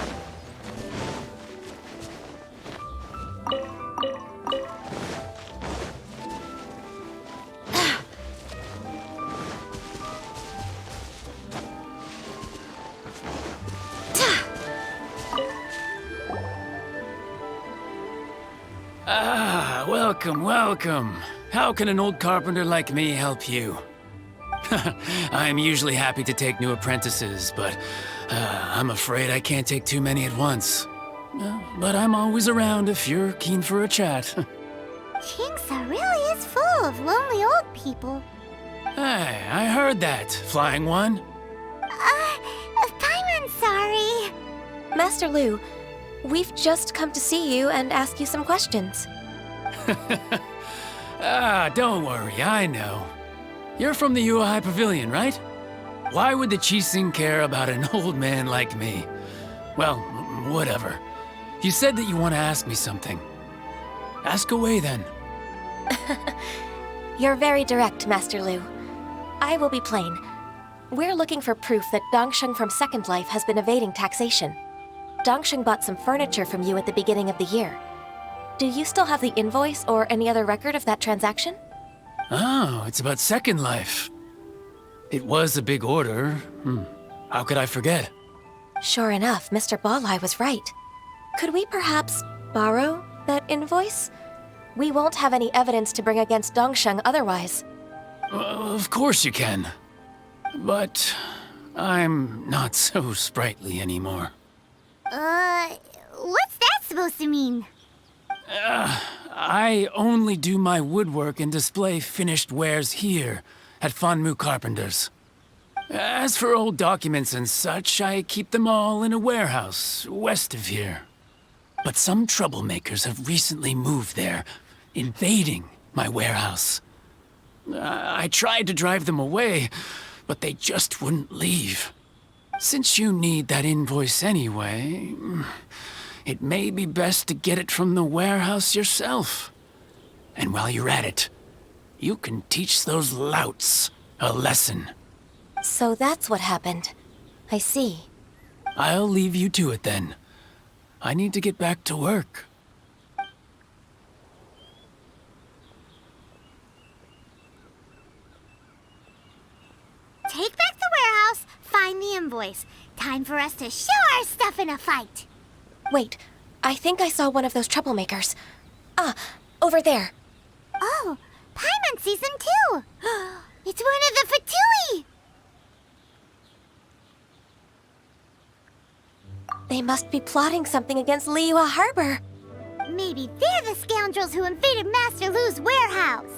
Welcome, welcome. How can an old carpenter like me help you? I'm usually happy to take new apprentices, but I'm afraid I can't take too many at once. But I'm always around if you're keen for a chat. Kingsa really is full of lonely old people. Hey, I heard that, Flying One. Paimon's sorry. Master Lu, we've just come to see you and ask you some questions. Don't worry, I know. You're from the Yuehai Pavilion, right? Why would the Qixing care about an old man like me? Well, whatever. You said that you want to ask me something. Ask away, then. You're very direct, Master Lu. I will be plain. We're looking for proof that Dongsheng from Second Life has been evading taxation. Dongsheng bought some furniture from you at the beginning of the year. Do you still have the invoice or any other record of that transaction? Oh, it's about Second Life. It was a big order. How could I forget? Sure enough, Mr. Balai was right. Could we perhaps borrow that invoice? We won't have any evidence to bring against Dongsheng otherwise. Of course you can. But I'm not so sprightly anymore. What's that supposed to mean? I only do my woodwork and display finished wares here at Fanmu Carpenters. As for old documents and such, I keep them all in a warehouse west of here. But some troublemakers have recently moved there, invading my warehouse. I tried to drive them away, but they just wouldn't leave. Since you need that invoice anyway, it may be best to get it from the warehouse yourself. And while you're at it, you can teach those louts a lesson. So that's what happened. I see. I'll leave you to it then. I need to get back to work. Take back the warehouse, find the invoice. Time for us to show our stuff in a fight. Wait, I think I saw one of those troublemakers. Over there. Oh, Paimon sees him too. It's one of the Fatui. They must be plotting something against Liyue Harbor. Maybe they're the scoundrels who invaded Master Lu's warehouse.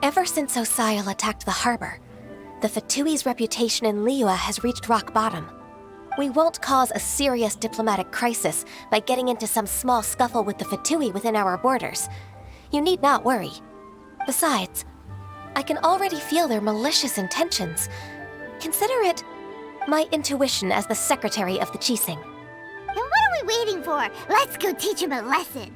Ever since Osial attacked the harbor, the Fatui's reputation in Liyue has reached rock bottom. We won't cause a serious diplomatic crisis by getting into some small scuffle with the Fatui within our borders. You need not worry. Besides, I can already feel their malicious intentions. Consider it my intuition as the secretary of the Qixing. Then what are we waiting for? Let's go teach him a lesson.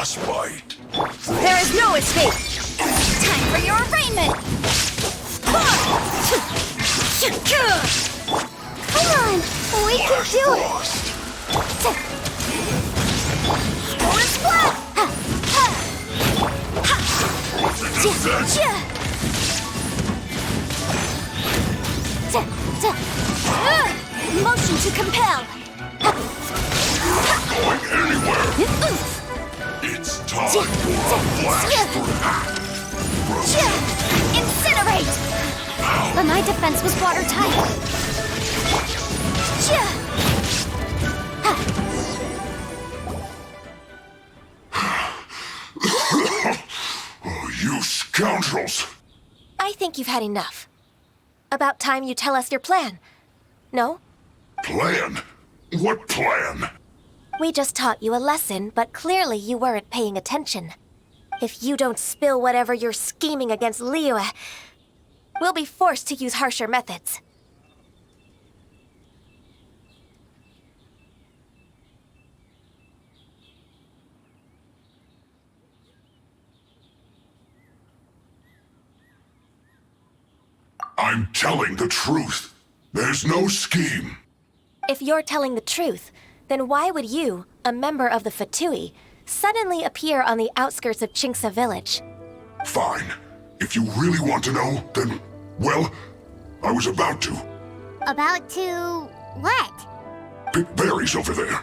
frostbite. There is no escape! Time for your arraignment! Come on! We can do it! Motion to compel! Going anywhere. It's time for a blast Incinerate! But my defense was watertight. Oh, you scoundrels! I think you've had enough. About time you tell us your plan. No? Plan? What plan? We just taught you a lesson, but clearly you weren't paying attention. If you don't spill whatever you're scheming against Liyue, we'll be forced to use harsher methods. I'm telling the truth. There's no scheme. If you're telling the truth, then why would you, a member of the Fatui, suddenly appear on the outskirts of Chinksa village? Fine. If you really want to know, then, well, I was about to. About to what? Pick berries over there.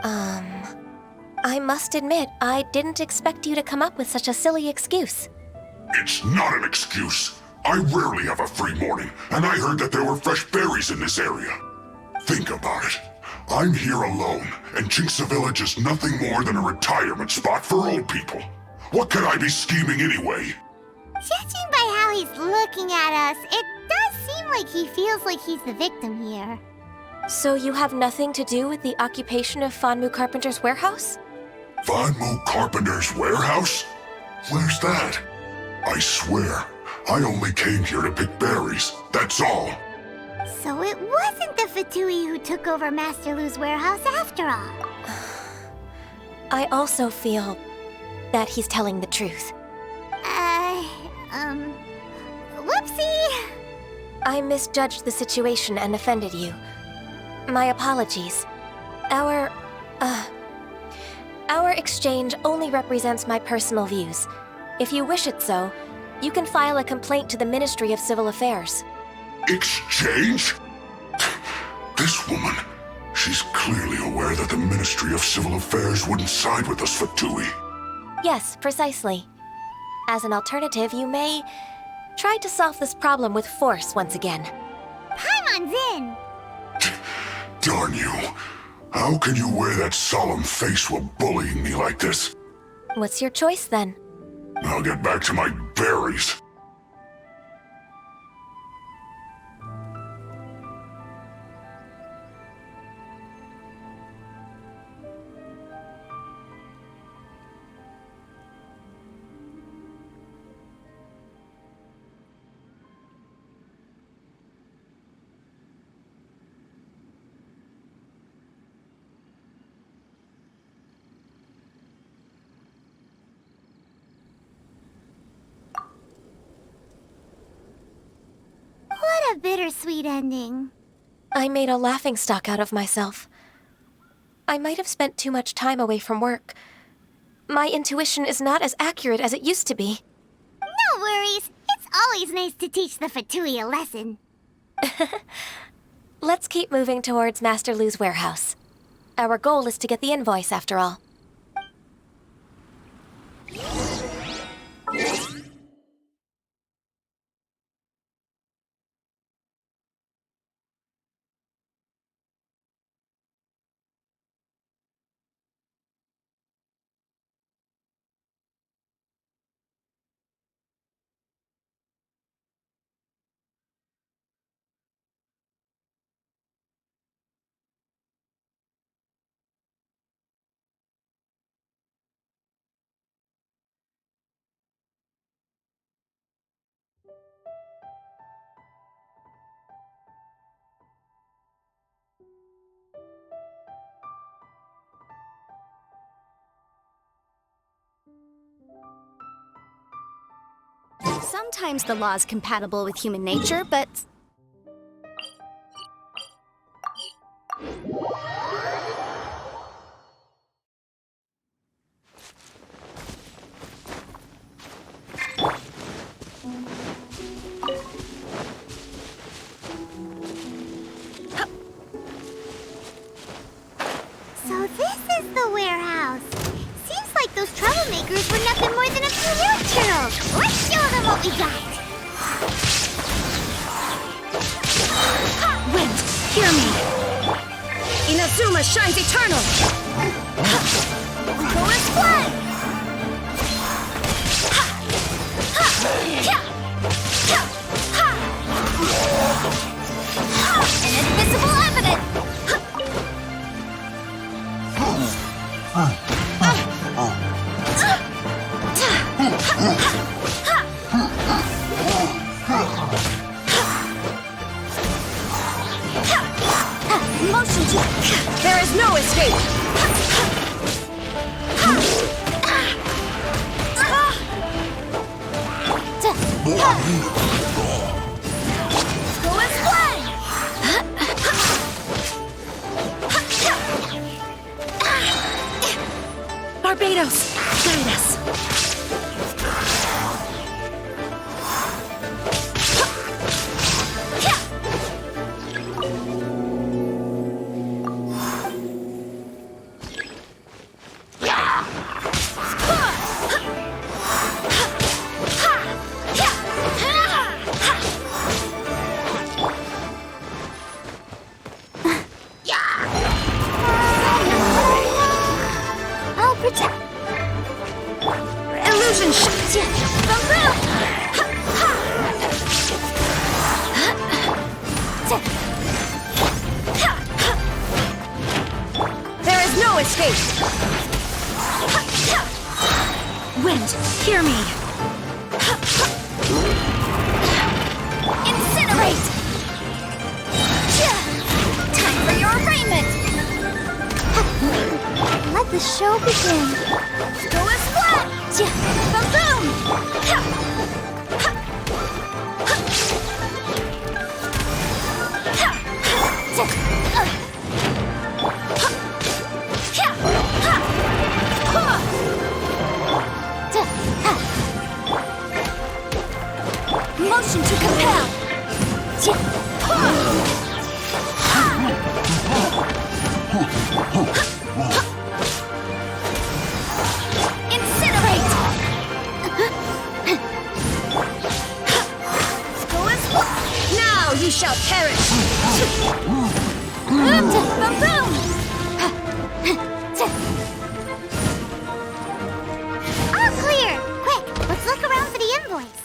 I must admit, I didn't expect you to come up with such a silly excuse. It's not an excuse. I rarely have a free morning, and I heard that there were fresh berries in this area. Think about it. I'm here alone, and Chinksa Village is nothing more than a retirement spot for old people. What could I be scheming anyway? Judging by how he's looking at us, it does seem like he feels like he's the victim here. So you have nothing to do with the occupation of Fanmu Carpenter's warehouse? Fanmu Carpenter's warehouse? Where's that? I swear, I only came here to pick berries, that's all. So it wasn't the Fatui who took over Master Lu's warehouse after all. I also feel that he's telling the truth. Whoopsie! I misjudged the situation and offended you. My apologies. Our exchange only represents my personal views. If you wish it so, you can file a complaint to the Ministry of Civil Affairs. Exchange? This woman, she's clearly aware that the Ministry of Civil Affairs wouldn't side with us Fatui. Yes, precisely. As an alternative, you may try to solve this problem with force once again. Paimon's in! Darn you. How can you wear that solemn face while bullying me like this? What's your choice then? I'll get back to my berries. What a bittersweet ending. I made a laughingstock out of myself. I might have spent too much time away from work. My intuition is not as accurate as it used to be. No worries. It's always nice to teach the Fatui a lesson. Let's keep moving towards Master Lu's warehouse. Our goal is to get the invoice, after all. Sometimes the law's compatible with human nature, but... So this is the warehouse. Seems like those troublemakers were nothing more than a few little turtles. Let's show them what we got. Wind, hear me! Inazuma shines eternal! Go as one! An invisible evidence! Motion to... There is no escape! Go as one! Barbados, guide us! I'll protect. Illusion shot! There is no escape! Wind, hear me! Incinerate! Time for your arraignment! Let the show begin. Go as one! Boom! Motion to compel! Incinerate! Go as one! Now you shall perish! Boom! All clear! Quick, let's look around for the invoice.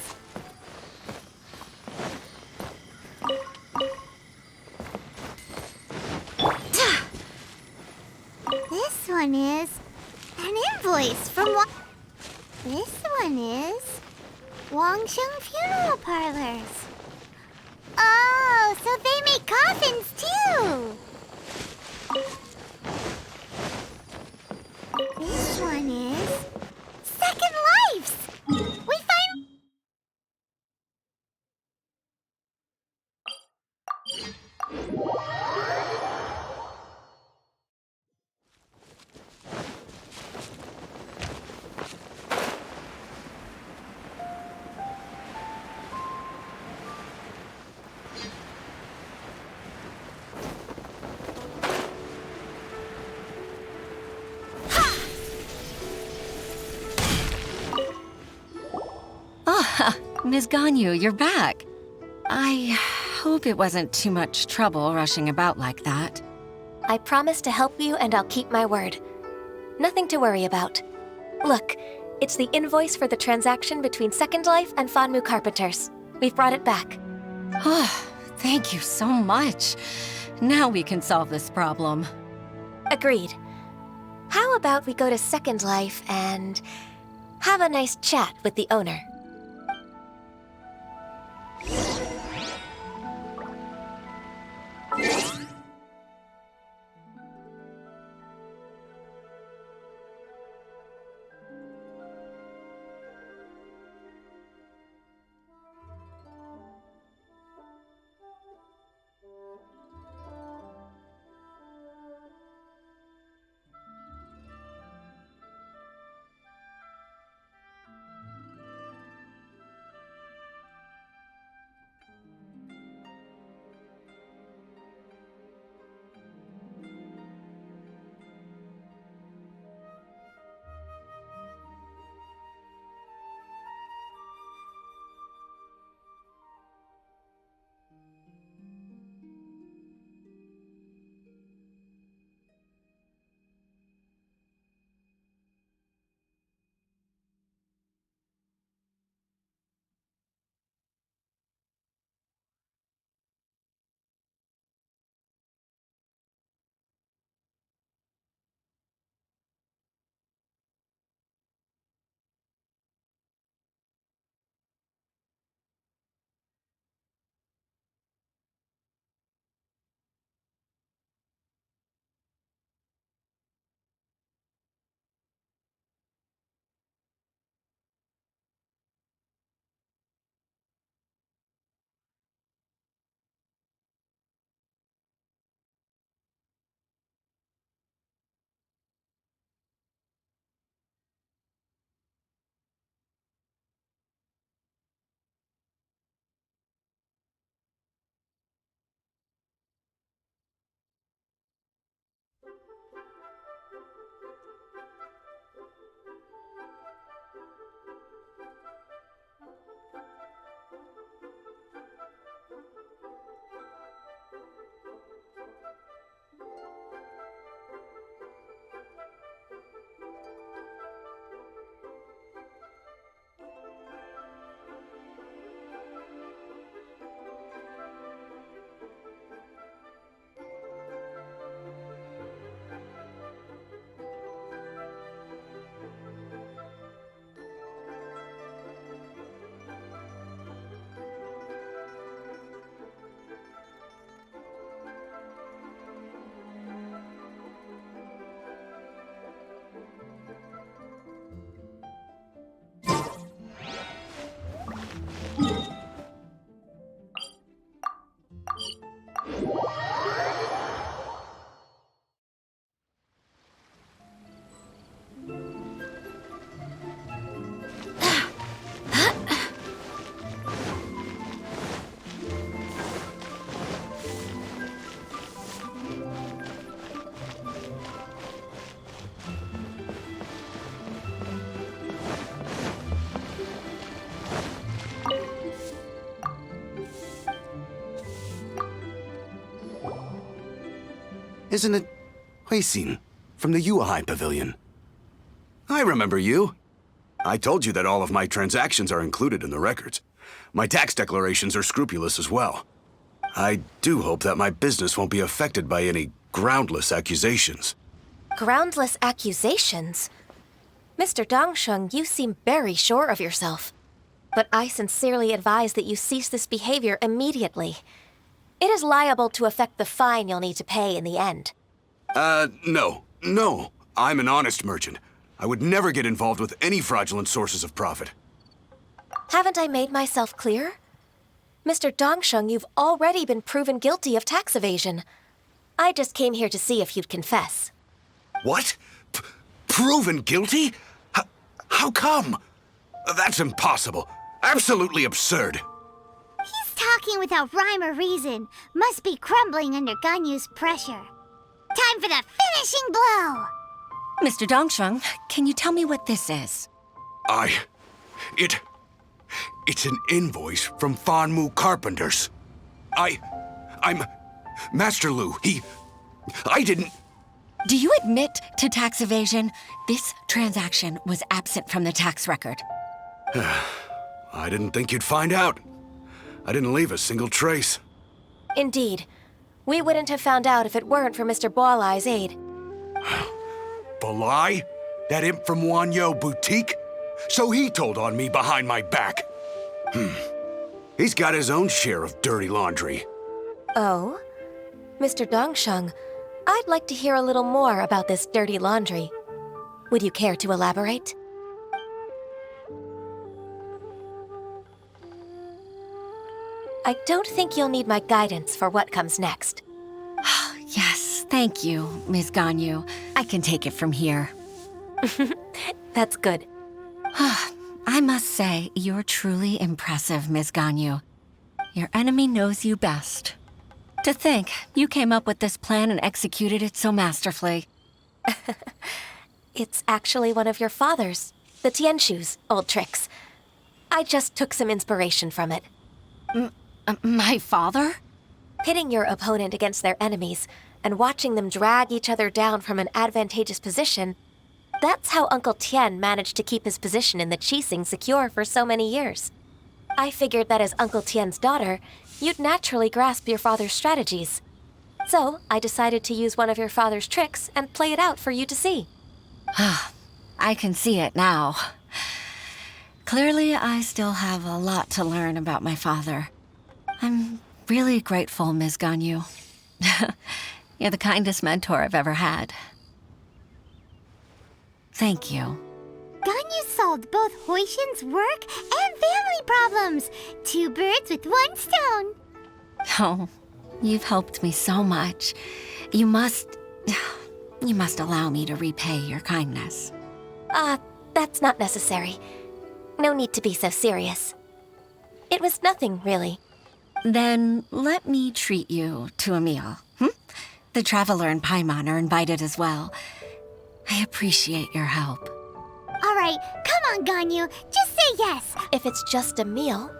This one is an invoice from This one is Wangsheng Funeral Parlors. Oh, so they make coffins too. This one is Second Lives. We find. Ms. Ganyu, you're back. I hope it wasn't too much trouble rushing about like that. I promise to help you and I'll keep my word. Nothing to worry about. Look, it's the invoice for the transaction between Second Life and Fanmu Carpenters. We've brought it back. Oh, thank you so much. Now we can solve this problem. Agreed. How about we go to Second Life and have a nice chat with the owner? Isn't it Huixin from the Yuehai Pavilion? I remember you. I told you that all of my transactions are included in the records. My tax declarations are scrupulous as well. I do hope that my business won't be affected by any groundless accusations. Groundless accusations? Mr. Dongsheng, you seem very sure of yourself. But I sincerely advise that you cease this behavior immediately. It is liable to affect the fine you'll need to pay in the end. No. I'm an honest merchant. I would never get involved with any fraudulent sources of profit. Haven't I made myself clear? Mr. Dongsheng, you've already been proven guilty of tax evasion. I just came here to see if you'd confess. What? Proven guilty? How come? That's impossible. Absolutely absurd. He's talking without rhyme or reason. Must be crumbling under Ganyu's pressure. Time for the finishing blow! Mr. Dongsheng, can you tell me what this is? It's an invoice from Fanmu Carpenters. I'm Master Lu. I didn't... Do you admit to tax evasion? This transaction was absent from the tax record. I didn't think you'd find out. I didn't leave a single trace. Indeed. We wouldn't have found out if it weren't for Mr. Boalai's aid. Boalai? That imp from Wanyo Boutique? So he told on me behind my back. He's got his own share of dirty laundry. Oh? Mr. Dongsheng, I'd like to hear a little more about this dirty laundry. Would you care to elaborate? I don't think you'll need my guidance for what comes next. Yes, thank you, Ms. Ganyu. I can take it from here. That's good. I must say, you're truly impressive, Ms. Ganyu. Your enemy knows you best. To think, you came up with this plan and executed it so masterfully. It's actually one of your father's, the Tianshu's, old tricks. I just took some inspiration from it. My father? Pitting your opponent against their enemies and watching them drag each other down from an advantageous position, that's how Uncle Tian managed to keep his position in the Qixing secure for so many years. I figured that as Uncle Tian's daughter, you'd naturally grasp your father's strategies. So I decided to use one of your father's tricks and play it out for you to see. I can see it now. Clearly, I still have a lot to learn about my father. I'm really grateful, Ms. Ganyu. You're the kindest mentor I've ever had. Thank you. Ganyu solved both Huixin's work and family problems. 2 birds with 1 stone. Oh, you've helped me so much. You must allow me to repay your kindness. That's not necessary. No need to be so serious. It was nothing, really. Then let me treat you to a meal. The Traveler and Paimon are invited as well. I appreciate your help. All right, come on, Ganyu. Just say yes. If it's just a meal,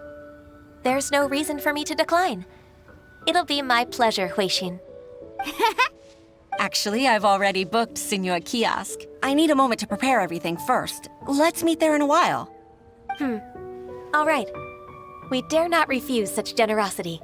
there's no reason for me to decline. It'll be my pleasure, Huixin. Actually, I've already booked Senua Kiosk. I need a moment to prepare everything first. Let's meet there in a while. All right. We dare not refuse such generosity.